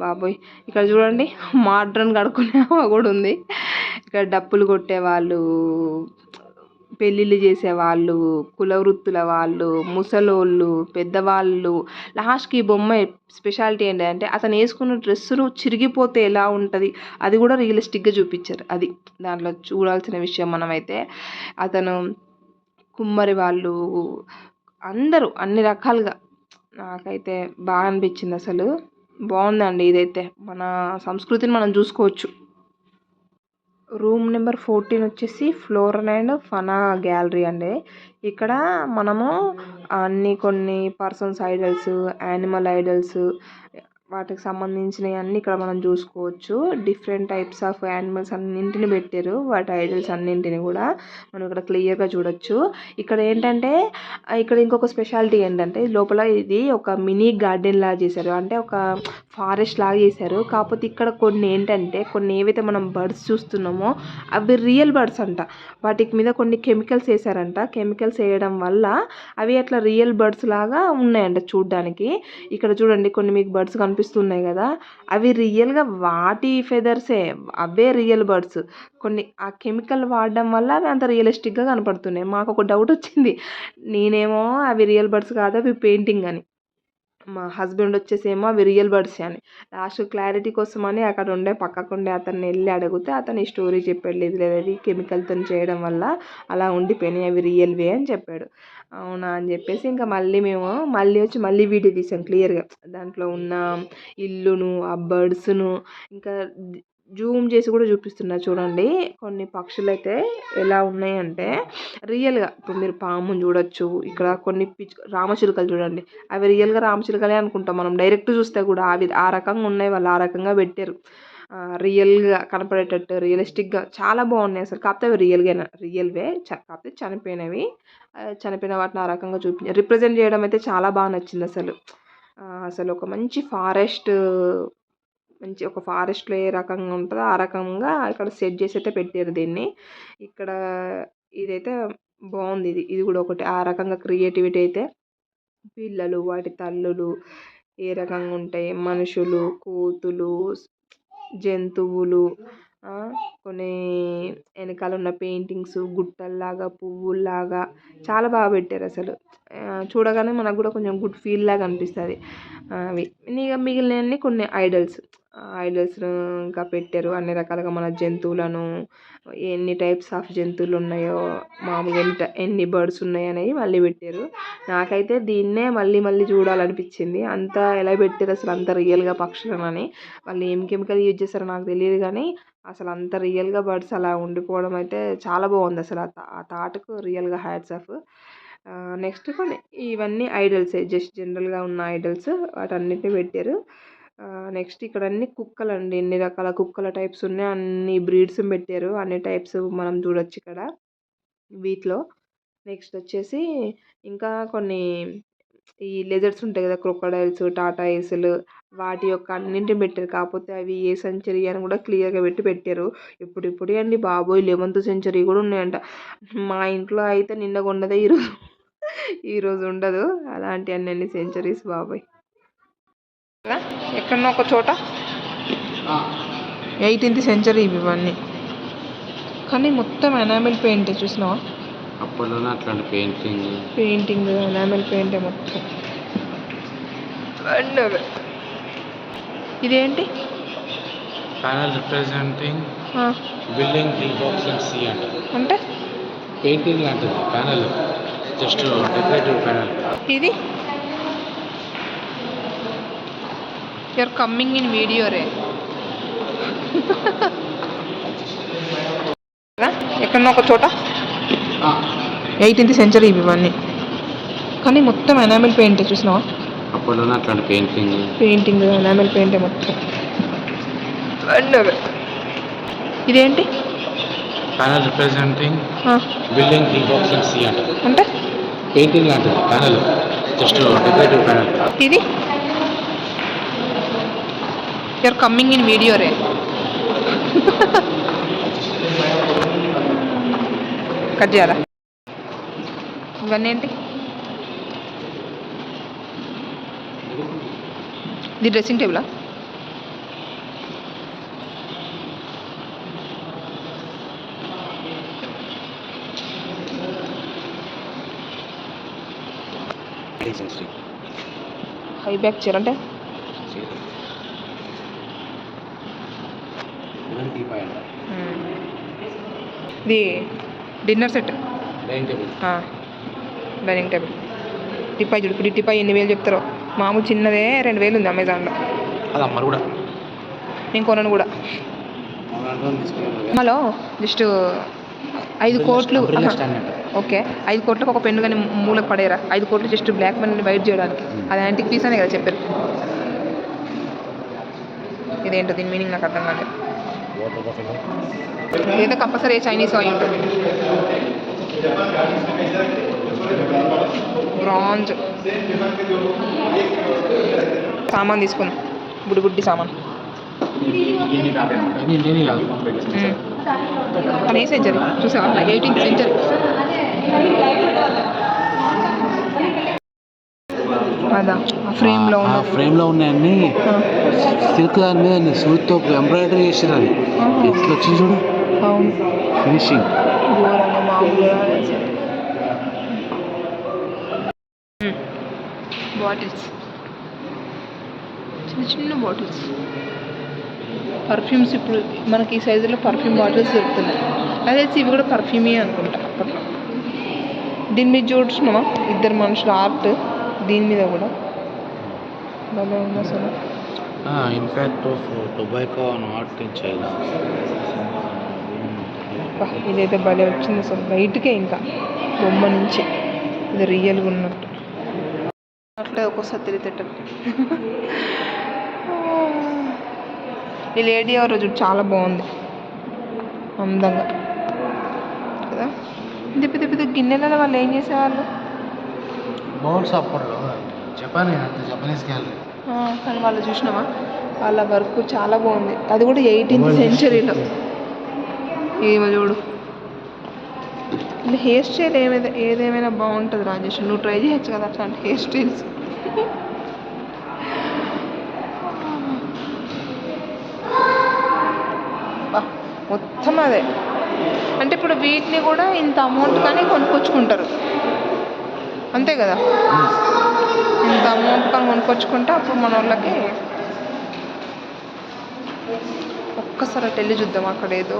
బాబోయ్. ఇక్కడ చూడండి, మోడ్రన్ కడుక్కునే కూడా ఉంది. ఇక్కడ డప్పులు కొట్టేవాళ్ళు, పెళ్ళిళ్ళు చేసేవాళ్ళు, కుల వృత్తుల వాళ్ళు, ముసలోళ్ళు, పెద్దవాళ్ళు. లాస్ట్కి ఈ బొమ్మ స్పెషాలిటీ ఏంటంటే అతను వేసుకున్న డ్రెస్సును చిరిగిపోతే ఎలా ఉంటుంది అది కూడా రియలిస్టిక్గా చూపించారు. అది దాంట్లో చూడాల్సిన విషయం. మనమైతే అతను కుమ్మరి వాళ్ళు అందరూ అన్ని రకాలుగా నాకైతే బాగా అనిపించింది. అసలు బాగుందండి. ఇదైతే మన సంస్కృతిని మనం చూసుకోవచ్చు. రూమ్ నెంబర్ 14 వచ్చేసి ఫ్లోరల్ అండ్ ఫనా గ్యాలరీ అండి. ఇక్కడ మనము కొన్ని పర్సన్స్ ఐడల్స్, యానిమల్ ఐడల్స్, వాటికి సంబంధించినవి అన్నీ ఇక్కడ మనం చూసుకోవచ్చు. డిఫరెంట్ టైప్స్ ఆఫ్ యానిమల్స్ అన్నింటిని పెట్టారు, వాటి ఐడల్స్ అన్నింటిని కూడా మనం ఇక్కడ క్లియర్గా చూడొచ్చు. ఇక్కడ ఏంటంటే ఇక్కడ ఇంకొక స్పెషాలిటీ ఏంటంటే లోపల ఇది ఒక మినీ గార్డెన్ లాగా చేశారు, అంటే ఒక ఫారెస్ట్ లాగా చేశారు. కాకపోతే ఇక్కడ కొన్ని ఏవైతే మనం బర్డ్స్ చూస్తున్నామో అవి రియల్ బర్డ్స్ అంట. వాటికి మీద కొన్ని కెమికల్స్ వేసారంట. కెమికల్స్ వేయడం వల్ల అవి అట్లా రియల్ బర్డ్స్ లాగా ఉన్నాయంట చూడ్డానికి. ఇక్కడ చూడండి, కొన్ని మీకు బర్డ్స్ కనిపిస్తున్నాయి కదా, అవి రియల్గా వాటి ఫెదర్సే, అవే రియల్ బర్డ్స్. కొన్ని ఆ కెమికల్ వాడడం వల్ల అవి అంత రియలిస్టిక్గా కనపడుతున్నాయి. మాకు ఒక డౌట్ వచ్చింది, నేనేమో అవి రియల్ బర్డ్స్ కాదు అవి పెయింటింగ్ అని, మా హస్బెండ్ వచ్చేసేమో అవి రియల్ బర్డ్స్ అని. లాస్ట్ క్లారిటీ కోసమని అక్కడ పక్కకుండే అతన్ని వెళ్ళి అడిగితే అతను ఈ స్టోరీ చెప్పాడు. లేదు అది కెమికల్తో చేయడం వల్ల అలా ఉండిపోయినాయి, అవి రియల్వే అని చెప్పాడు. అవునా అని చెప్పేసి ఇంకా మేము మళ్ళీ వీడియో తీసాం క్లియర్గా, దాంట్లో ఉన్న ఇల్లును, ఆ బర్డ్స్ను ఇంకా జూమ్ చేసి కూడా చూపిస్తున్నా చూడండి. కొన్ని పక్షులు అయితే ఎలా ఉన్నాయంటే రియల్గా, ఇప్పుడు మీరు పాముని చూడొచ్చు, ఇక్కడ కొన్ని రామచిలుకలు చూడండి, అవి రియల్గా రామచిలుకలే అనుకుంటాం మనం డైరెక్ట్ చూస్తే కూడా. అవి ఆ రకంగా ఉన్నాయి, వాళ్ళు ఆ రకంగా పెట్టారు, రియల్గా కనపడేటట్టు రియలిస్టిక్గా చాలా బాగున్నాయి అసలు. కాకపోతే అవి రియల్వే, కాకపోతే చనిపోయిన వాటిని ఆ రకంగా రిప్రజెంట్ చేయడం అయితే చాలా బాగా నచ్చింది అసలు. అసలు ఒక మంచి ఒక ఫారెస్ట్లో ఏ రకంగా ఉంటుందో ఆ రకంగా ఇక్కడ సెట్ చేసి అయితే పెట్టారు దీన్ని. ఇక్కడ ఇదైతే బాగుంది. ఇది కూడా ఒకటి ఆ రకంగా క్రియేటివిటీ అయితే. పిల్లలు, వాటి తల్లులు ఏ రకంగా ఉంటాయి, మనుషులు, కోతులు, జంతువులు, కొన్ని వెనకాల ఉన్న పెయింటింగ్స్, గుట్టల్లాగా, పువ్వుల్లాగా చాలా బాగా పెట్టారు అసలు. చూడగానే మనకు కూడా కొంచెం గుడ్ ఫీల్ లాగా అనిపిస్తుంది. అవి మిగిలినవన్నీ కొన్ని ఐడల్స్ ఇంకా పెట్టారు. అన్ని రకాలుగా మన జంతువులను, ఎన్ని టైప్స్ ఆఫ్ జంతువులు ఉన్నాయో, మామూలుగా ఎన్ని బర్డ్స్ ఉన్నాయో అనేవి మళ్ళీ పెట్టారు. నాకైతే దీన్నే మళ్ళీ చూడాలనిపించింది. అంతా ఎలా పెట్టారు అసలు, అంత రియల్గా పక్షులని. వాళ్ళు ఏం కెమికల్ యూజ్ చేస్తారో నాకు తెలియదు కానీ అసలు అంత రియల్గా బర్డ్స్ అలా ఉండిపోవడం అయితే చాలా బాగుంది అసలు. ఆ థాట్కు రియల్గా హ్యాట్స్ ఆఫ్. నెక్స్ట్ ఇవన్నీ ఐడల్సే, జస్ట్ జనరల్గా ఉన్న ఐడల్స్, వాటన్నిటిని పెట్టారు. నెక్స్ట్ ఇక్కడ అన్ని కుక్కలు అండి, ఎన్ని రకాల కుక్కల టైప్స్ ఉన్నాయి, అన్ని బ్రీడ్స్ పెట్టారు, అన్ని టైప్స్ మనం చూడొచ్చు ఇక్కడ వీటిలో. నెక్స్ట్ వచ్చేసి ఇంకా కొన్ని ఈ లెజర్స్ ఉంటాయి కదా, క్రొకడైల్స్, టాటాయిస్లు, వాటి యొక్క అన్నింటిని పెట్టారు. కాకపోతే అవి ఏ సెంచరీ అని కూడా క్లియర్గా పెట్టారు. ఇప్పుడిప్పుడే అండి బాబోయ్ 11th సెంచరీ కూడా ఉన్నాయంట. మా ఇంట్లో అయితే నిన్న కొన్నదే ఈరోజు ఉండదు. అలాంటి అన్ని సెంచరీస్ బాబోయ్. ఎక్కడన్నా ఒక చోట 18th సెంచరీ ఇవన్నీ, కానీ మొత్తం ఎనామిల్ పెయింట్ చూసినావా? అప్పట్లోనే అట్లాంటి పెయింటింగ్ ఎనామిల్ పెయింట్ మొత్తం. ఇదేంటి? Panel representing building hill box and sea అంటే పెయింటింగ్ లాంటిది. Panel just decorative panel. ఇది యూఆర్ కమ్మింగ్ ఇన్ వీడియో రే. ఎక్కడన్నా ఒక చోట 18th సెంచరీ ఇవన్నీ, కానీ మొత్తం ఎనామిల్ పెయింట్ చూసినావా? అప్పట్లోనే అట్లాంటి పెయింటింగ్ ఎనామిల్ పెయింట్ మొత్తం. ఇదేంటి? Panel representing building hill box and sea అంటే పెయింటింగ్ లాంటిది. Panel just decorative panel. ఇది you are coming in video ray. Cut చేయాలా? ఇవన్నీ ఏంటి? ఇది డ్రెస్సింగ్ టేబులా? హై బ్యాక్ చైర్ అంటే ఇది dinner set, dining table. Teapoy చూడు, ఇప్పుడు టిపాయి ఎన్ని వేలు చెప్తారో. మామూలు చిన్నదే 2000 ఉంది అమెజాన్లో. అది అమ్మరు కూడా, నేను కొనను కూడా. హలో జస్ట్ 5 కోట్లు. ఓకే 5 కోట్లకు ఒక పెన్ను కానీ మూలకు పడేరా? 5 కోట్లు జస్ట్ బ్లాక్ మనీని వైట్ చేయడానికి. అది యాంటిక్ పీస్ అనే కదా చెప్పారు. ఇదేంటో దీని మీనింగ్ నాకు అర్థం కాలేదు. ఏదో కంపల్సరీ చైనీస్ అయి ఉంటుంది. బ్రాంజ్ సామాన్ తీసుకుందాం, బుడ్డి సామాన్. కానీ ఏ సెంచరీ చూసావా? 18th century. అదా ఫ్రేమ్లో ఉన్నాయన్నీ సిల్క్ దాని మీద సూట్తో ఎంబ్రాయిడరీ చేసారు. అది ఎట్లా వచ్చింది చూడు. అవును, ఫినిషింగ్ బాటిల్స్, చిన్న బాటిల్స్, పర్ఫ్యూమ్స్. ఇప్పుడు మనకి ఈ సైజులో పర్ఫ్యూమ్ బాటిల్స్ దొరుకుతున్నాయి. అదే ఇవి కూడా పర్ఫ్యూమే అనుకుంటా అప్పట్లో. దీని మీద చూడుచున్నావా? 2 మనుషుల ఆర్ట్ దీని మీద కూడా భలే ఉంది అసలు. Impact of tobacco on art in China. ఇదైతే భలే వచ్చింది అసలు, బయటకే ఇంకా బొమ్మ నుంచి ఇది రియల్గా ఉన్నట్టు. అట్లా ఒక్కోసారి తెలియటట్టు. ఈ లేడీ ఎవరో చూడు, చాలా బాగుంది, అందంగా కదా. పెద్ద గిన్నెలలో వాళ్ళు ఏం చేసేవాళ్ళు? బౌల్స్ అప్పట్లో జపనీస్ గ్యాలరీ. కానీ వాళ్ళు చూసినామా, వాళ్ళ వర్క్ చాలా బాగుంది. అది కూడా 18th సెంచరీలో. ఏమో చూడు, హెయిర్ స్టైల్ ఏదేమైనా బాగుంటుంది రాజేష్. నువ్వు ట్రై చేయొచ్చు కదా అట్లాంటి హెయిర్ స్టైల్స్. మొత్తం అదే. అంటే ఇప్పుడు వీటిని కూడా ఇంత అమౌంట్ కానీ కొనుక్కొచ్చుకుంటారు, అంతే కదా? ఇంత అమౌంట్ కానీ కొనుక్కొచ్చుకుంటే అప్పుడు మన వాళ్ళకి ఒక్కసారి అటు వెళ్ళి చూద్దాం. అక్కడ ఏదో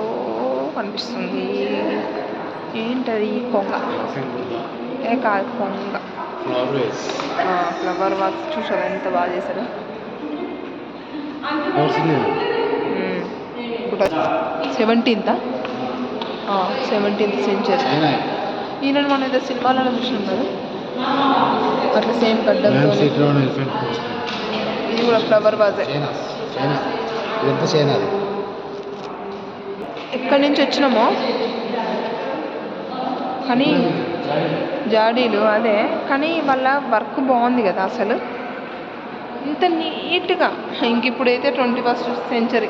కనిపిస్తుంది. ఏంటది? కొంగ. కాదు, కొంగ. ఫ్లవర్ వాస్ చూసారా ఎంత బాగా చేశారు. 17th century. ఈయన మన ఏదో సినిమాలలో చూసినాం కదా, అట్లా సేమ్ గడ్డలతో. ఇది కూడా ఫ్లవర్ వాజే. ఎక్కడి నుంచి వచ్చినామో కానీ జాడీలు అదే, కానీ వాళ్ళ వర్క్ బాగుంది కదా అసలు, ఇంత నీట్గా. ఇంక ఇప్పుడైతే 21st సెంచరీ.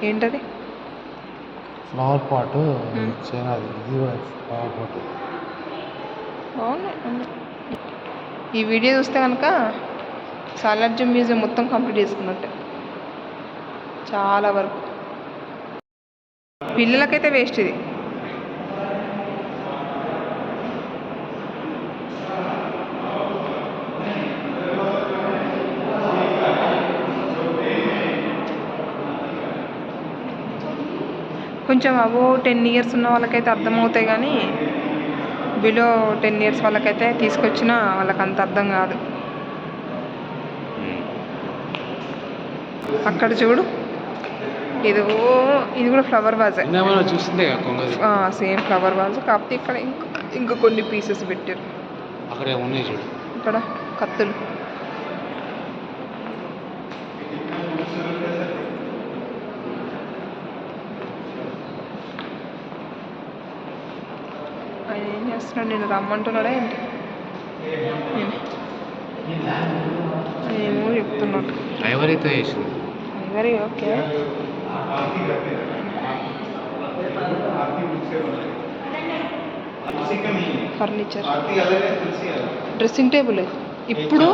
ఏంటది? ఫ్లవర్ పాట్ చైనాది, ఇది కూడా ఫ్లవర్ పాట్. బాగున్నాయి అన్నీ. ఈ వీడియో చూస్తే కనుక సాలార్జంగ్ మ్యూజియం మొత్తం కంప్లీట్ చేసుకున్నట్టే చాలా వరకు. పిల్లలకైతే వేస్ట్ ఇది. కొంచెం అబో 10 years ఉన్న వాళ్ళకైతే అర్థమవుతాయి, కానీ బిలో 10 years వాళ్ళకైతే తీసుకొచ్చినా వాళ్ళకి అంత అర్థం కాదు. అక్కడ చూడు, ఏదో ఇది కూడా ఫ్లవర్ వాజ్, చూసిందే సేమ్ ఫ్లవర్ వాజ్, కాకపోతే ఇక్కడ ఇంకా కొన్ని పీసెస్ పెట్టారు. అక్కడ ఉన్నాయి చూడు, ఇక్కడ కత్తులు. ఆయన ఏం చేస్తున్నాడు? నేను రమ్మంటున్నాడా ఏంటి? ఏమో చెప్తున్నట్టు. ఐవరీతో చేసింది. Ivory okay. Furniture, dressing table. ఇప్పుడు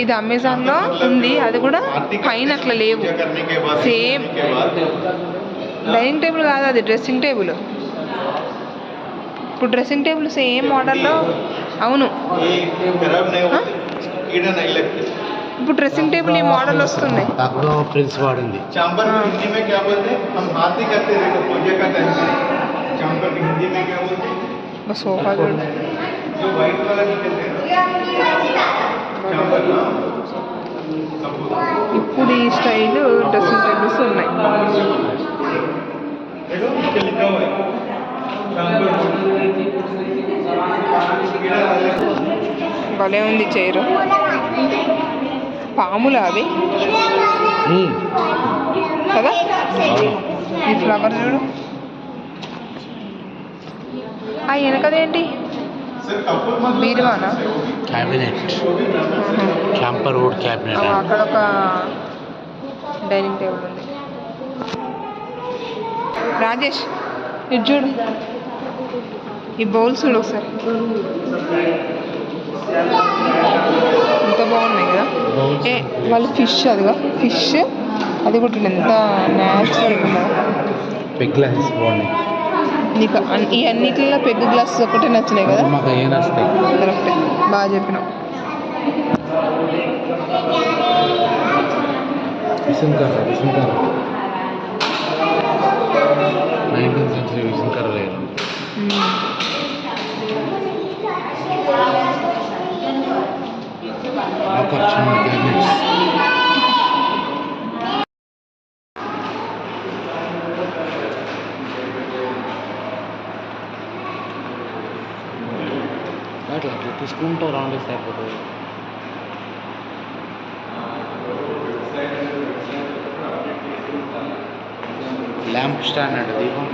ఇది అమెజాన్లో ఉంది, అది కూడా పైన అట్లా లేవు. సేమ్ డైనింగ్ టేబుల్ కాదు, అది డ్రెస్సింగ్ టేబుల్. ఇప్పుడు డ్రెస్సింగ్ టేబుల్ సేమ్ మోడల్లో. అవును, ఇప్పుడు డ్రెస్సింగ్ టేబుల్ ఈ మోడల్ వస్తున్నాయి. ప్రిన్స్ వాడింది. సోఫా చూడు, ఇప్పుడు ఈ స్టైల్ డ్రెస్సింగ్ టేబుల్స్ ఉన్నాయి. భలే ఉంది చైరు. పాములు అవి కదా. ఈ ఫ్లవర్ చూడు. ఆ వెనకదేంటి? బీరువానా? Cabinet, camphor wood cabinet. అక్కడ ఒక డైనింగ్ టేబుల్ ఉంది. రాజేష్ ఇది చూడు, ఈ బౌల్స్ చూడు ఒకసారి, ఎంత బాగున్నాయి కదా. వాళ్ళు ఫిష్, అదిగా ఫిష్, అది కూడా ఎంత న్యాచురల్గా ఉన్నదో. పెగ్ గ్లాసెస్ బాగున్నాయి. నీకు ఈ అన్నిటిలో పెగ్ గ్లాసెస్ ఒకటే నచ్చినాయి కదా? మాకు ఏం నచ్చుతాయి. కరెక్టే, బాగా చెప్పినావు. విసంకర 19th century విసంకర లేదు. చిన్న క్యాబినెట్స్. అట్లా తీసుకుంటూ రౌండ్ వేస్తే అయిపోతుంది. ల్యాంప్ స్టాండ్ అంటే దీపం.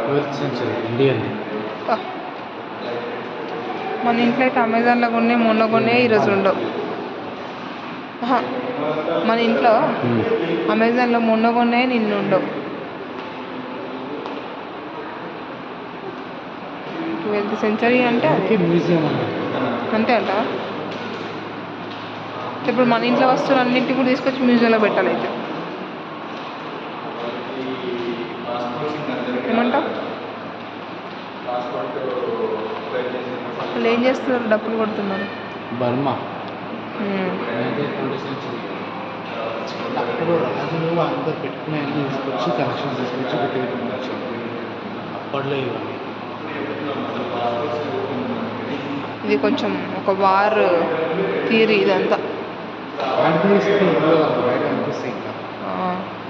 Twelfth century Indian. మన ఇంట్లో అయితే అమెజాన్లో కొనే, మొన్న కొనే, ఈరోజు ఉండవు. మన ఇంట్లో అమెజాన్లో మొన్న కొనే, నిన్ను ఉండవు. 12th century అంటే మ్యూజియం అంతే అంట. ఇప్పుడు మన ఇంట్లో వస్తువులు అన్నింటినీ కూడా తీసుకొచ్చి మ్యూజియంలో పెట్టాలి. అయితే ఏమంటావు? వాళ్ళు ఏం చేస్తున్నారు? డబ్బులు కొడుతున్నారు. బర్మా అప్పుడు రాజులు అందరు పెట్టుకునే అన్ని తీసుకొచ్చి కలెక్షన్ తీసుకొచ్చి పెట్టుకోవచ్చు. అప్పట్లో ఇవన్నీ. ఇది కొంచెం ఒక వార్ థియరీ ఇదంతా.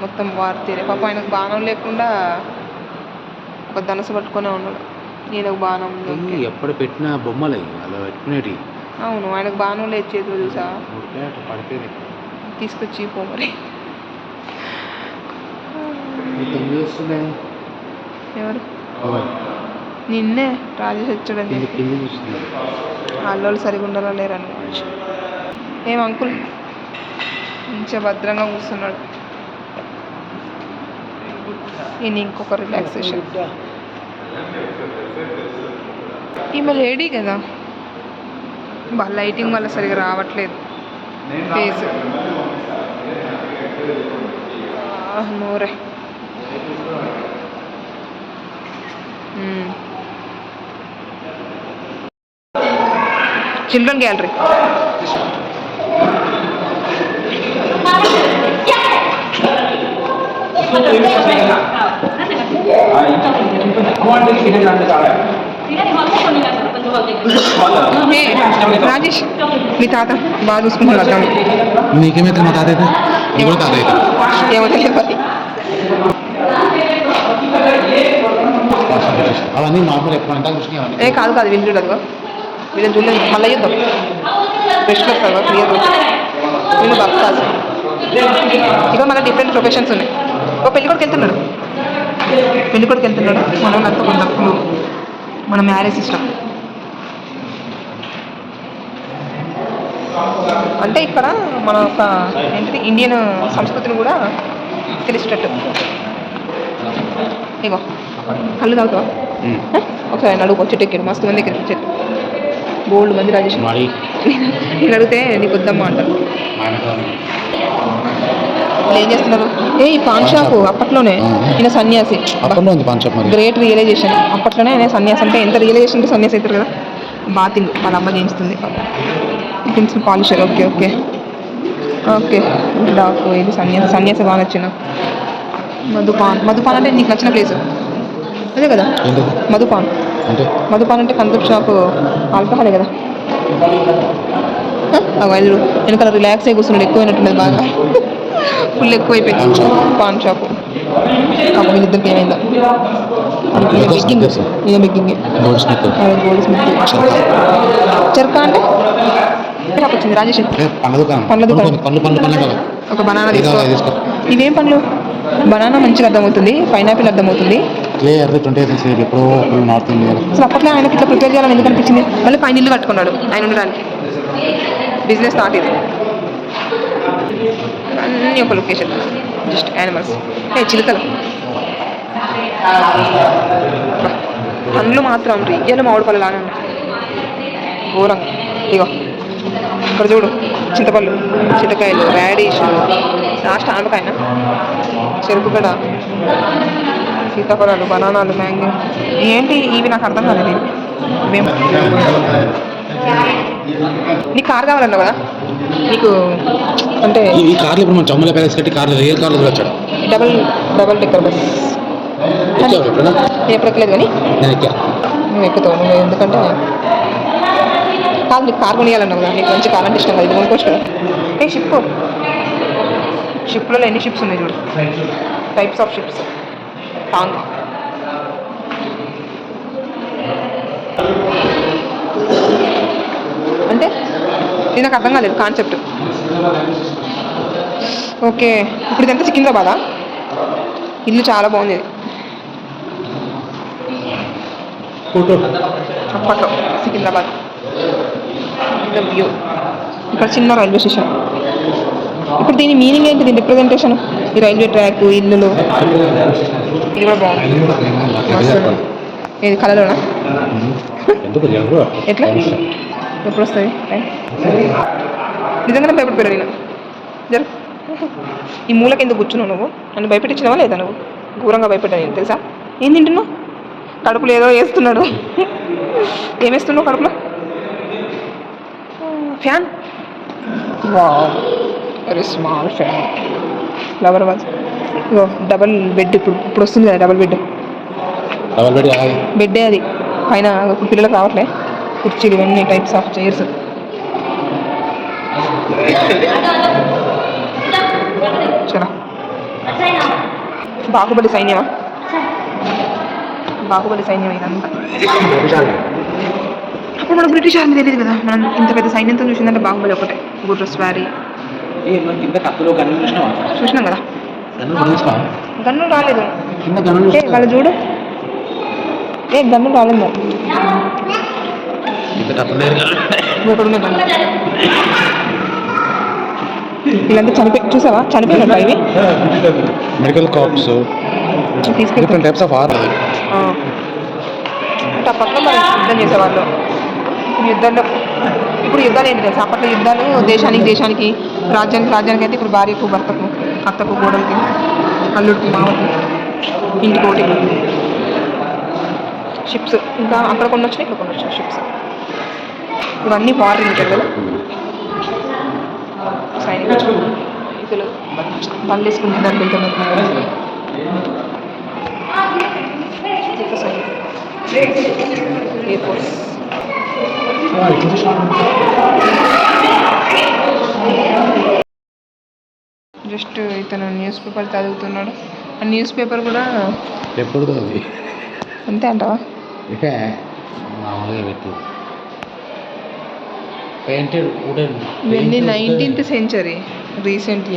మొత్తం వార్ థియరీ. పాప ఆయనకు బాణం లేకుండా ఒక ధనుసు పట్టుకునే ఉన్నాడు. నేను ఒక బాణం ఎప్పుడు పెట్టిన బొమ్మలు అలా పెట్టినవి అవును, ఆయనకు బాగానే లేదు చేతులు చూసా. పడిపోయింది. తీసుకొచ్చి పో మరి. ఎవరు? నిన్నే రాజేష్ వచ్చాడని వాళ్ళు సరిగా ఉండాలా లేరని కావచ్చు. ఏం అంకుల్ మంచిగా భద్రంగా కూర్చున్నాడు. ఈయన ఇంకొక రిలాక్సేషన్. ఈమె లేడీ కదా, లైటింగ్ వల్ల సరిగా రావట్లేదు ఫేస్. నోరే. Children gallery. రాజేష్ మీ తాత బాగా చూసుకుంటున్నారు. నీకేమైతే మా తాత అయితే ఎవరు తాత అయితే ఏమో తెలియదు. అవన్నీ మామూలు ఎప్పుడు ఏ కాదు కాదు, వీళ్ళు చూడదు, వీళ్ళని చూడలేదు. మళ్ళీ అయ్యొద్దాం రెస్ట్ వస్తారు క్లియర్. వీళ్ళు బాగా కాదు. ఇక మళ్ళీ డిఫరెంట్ ప్రొఫెషన్స్ ఉన్నాయి. ఒక పెళ్లి కొడుకు వెళ్తున్నాడు, పెళ్లి కొడుకు వెళ్తున్నాడు. మన వాళ్ళంతా కొంత మన మ్యారేజ్ సిస్టమ్ అంటే ఇక్కడ మన ఒక ఏంటిది ఇండియన్ సంస్కృతిని కూడా తెలిసేటట్టు. ఇగో కళ్ళు తాగుతావా? ఒకసారి అడుగు. చెట్టు ఎక్కాడు, మస్తు మంది ఎక్కారు చెట్టు, బోల్డ్ మంది. రాజేష్ నేను అడిగితే నీకు వద్దమ్మా అంటారు. వాళ్ళు ఏం చేస్తున్నారు? ఈ పాన్ షాపు అప్పట్లోనే ఈయన సన్యాసి. Great realisation. అప్పట్లోనే ఆయన సన్యాసి. అంటే ఎంత రియలైజేషన్ అంటే సన్యాసి అవుతారు కదా. బాతింగ్ వాళ్ళ అమ్మ చేయిస్తుంది. Pencil polisher. Okay okay okay. డాకు ఇది సన్యాసి బాగా నచ్చిన. మధుపాన్ అంటే నీకు నచ్చిన ప్లేస్ అదే కదా? మధుపాన్ అంటే కందుకు షాపు ఆల్కహాలే కదా. వాళ్ళు వెనకాల రిలాక్స్ అయి కూర్చున్నాడు. ఎక్కువైనట్టున్నది బాగా, ఫుల్ ఎక్కువైపోయింది. Pan shop. వీళ్ళిద్దరికి ఏమైందా? మెగ్గింగ్. ఇక మెగ్గింగే. Gold Smith. చెరక అంటే వచ్చింది. రాజేష్ పండ్ల దుకాణం. ఒక బనానా తీసుకో. ఇవేం పండ్లు? బనానా మంచిగా అర్థమవుతుంది, పైనాపిల్ అర్థమవుతుంది. అసలు అప్పట్లో ఆయనకి ఇట్లా ప్రిపేర్ చేయాలని ఎందుకు అనిపించింది? మళ్ళీ పైన ఇల్లు కట్టుకున్నాడు ఆయన ఉండడానికి. బిజినెస్ స్టార్ట్ ఇది. అన్నీ ఒక లొకేషన్, జస్ట్ యానిమల్స్. చిలుకలు. పండ్లు మాత్రం రియల్ మామిడి పళ్ళు లాగా ఉన్నాయి, ఘోరంగా. ఇగో ఇక్కడ చూడు, చింతపళ్ళు, చింతకాయలు, రాడిష్, లాస్ట్ ఆనపకాయన, చెరుకు గడ, సీతాఫలాలు, బనానాలు, మ్యాంగో. ఏంటి ఇవి నాకు అర్థం కాలేదు. ఇవేం నీకు కార్ కావాలన్నావు కదా? నీకు అంటే ఈ కార్లు ఇప్పుడు మన జమ్మల ప్యాలెస్ కట్టి కార్లు రియల్ కార్లు వచ్చాడు. డబల్ డెక్కర్ బస్ నేను ఎప్పుడు ఎక్కలేదు కానీ నువ్వు ఎక్కుతావు. నువ్వు ఎందుకంటే కాదు, నీకు కార్ కొనియాలన్నావు కదా. నీకు మంచి కార్ అంటే ఇష్టం కదా, ఇది కొనుక్కోవచ్చు కదా. షిప్లో ఎన్ని షిప్స్ ఉన్నాయి చూడు, టైప్స్ ఆఫ్ షిప్స్. టాంగ్ అంటే ఇది నాకు అర్థం కాలేదు కాన్సెప్ట్. ఓకే, ఇప్పుడు ఇదంతా సికింద్రాబాదా? ఇల్లు చాలా బాగుంది. అప్పట్లో సికింద్రాబాద్ వ్యూ. ఇక్కడ చిన్న రైల్వే స్టేషన్. ఇప్పుడు దీని మీనింగ్ ఏంటి? దీని రిప్రజెంటేషన్ ఈ రైల్వే ట్రాక్, ఇల్లులు. ఇది కూడా బాగుంది. ఏది కలలోనా? ఎట్లా ఎప్పుడు వస్తుంది నిజంగానే భయపడిపోయాడు నేను. జరు ఈ మూలకి ఎందుకు కూర్చున్నావు నువ్వు? నన్ను భయపెట్టించినావా లేదా? నువ్వు ఘోరంగా భయపెట్టాను నేను తెలుసా. ఏం తింటున్నావు? కడుపులో ఏదో వేస్తున్నాడు. ఏం వేస్తున్నావు కడుపులో? Fan. Very small fan. Flower vase. Double bed. ఇప్పుడు వస్తుంది కదా డబల్ బెడ్. బెడ్డే అది. పైన పిల్లలకు రావట్లే కుర్చీలు, ఇవన్నీ టైప్స్ ఆఫ్ చైర్స్. చలో. బాహుబలి సైన్యమా? బాహుబలి సైన్యం ఇదంతా. అప్పుడు మన బ్రిటిష్ ఆర్మీ తెలియదు కదా, మనం ఇంత పెద్ద సైన్యంతో చూసిందంటే బాహుబలి ఒకటే, గుర్ర స్వారీ కింద కత్తులు గన్నులు చూసినావా? చూసినాం కదా. గన్ను రాలేదు కింద గన్నులు వాళ్ళు చూడు, గన్ను రాలేదు మరి. ఇక్కడ ఉన్నాయి గన్ను. వీళ్ళంతా చూసావా చనిపోయినట్టు ఇవి medical caps, different types of armour. అంటే అప్పట్లో మరి యుద్ధం చేసేవాళ్ళు. ఇప్పుడు యుద్ధాలు ఏంటి తెలుసు, అప్పట్లో యుద్ధాలు దేశానికి రాజ్యానికి అయితే ఇప్పుడు భార్యకు భర్తకు అత్తకు గోడలకి అల్లుడికి మామకి ఇంటికోటి షిప్స్, ఇంకా అక్కడ కొన్ని వచ్చినాయి ఇక్కడ కొన్ని వచ్చినాయి షిప్స్. ఇవన్నీ వార్ రిలేటెడ్ కదా. సైనికులు ఇతలు బళ్ళు వేసుకుని దానికి వెళ్తున్నారు. ఎయిర్ ఫోర్స్ జస్ట్ ఇతను న్యూస్ పేపర్ చదువుతున్నాడు. ఆ న్యూస్ పేపర్ కూడా ఎప్పుడు అంతే అంటావా? మామూలుగా పెట్టు పెయింటెడ్ వుడెన్. ఇవన్నీ 19th century recent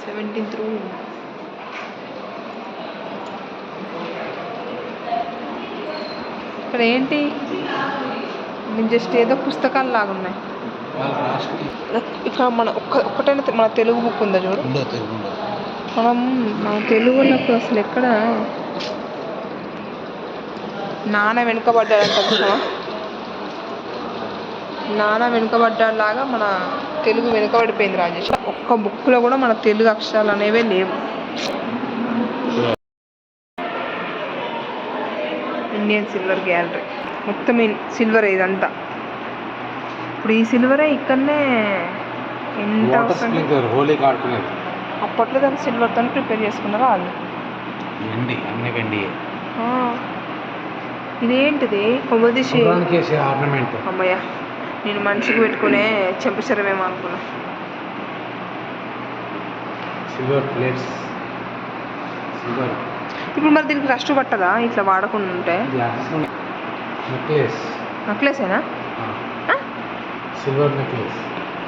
17th room. ఇక్కడ ఏంటి జస్ట్ ఏదో పుస్తకాలు లాగా ఉన్నాయి. ఇక్కడ ఒక్కటైనా మన తెలుగు బుక్ ఉందా చూడు. మన తెలుగులకు అసలు ఎక్కడ నాన్న వెనుకబడ్డాడంట. నాన్న వెనుకబడ్డాడులాగా మన తెలుగు వెనుకబడిపోయింది రాజేష్. ఒక్క బుక్లో కూడా మన తెలుగు అక్షరాలు అనేవే లేవు. ఇండియన్ సిల్వర్ గ్యాలరీ మొత్తం సిల్వర్ ఇదంతా. ఇప్పుడు ఈ సిల్వరే ఇక్కడనే ఎంత అప్పట్లో దాన్ని సిల్వర్తో ప్రిపేర్ చేసుకున్నారు వాళ్ళు. ఇదేంటిది కొమ్మదిషి అమ్మయ్య, నేను మనిషికి పెట్టుకునే చెంపశరమేమో అనుకున్నా. Silver plates. ఇప్పుడు మరి దీనికి రస్ట్ పట్టదా ఇట్లా వాడకుండా ఉంటే? నెక్లెసేనా? Silver necklace.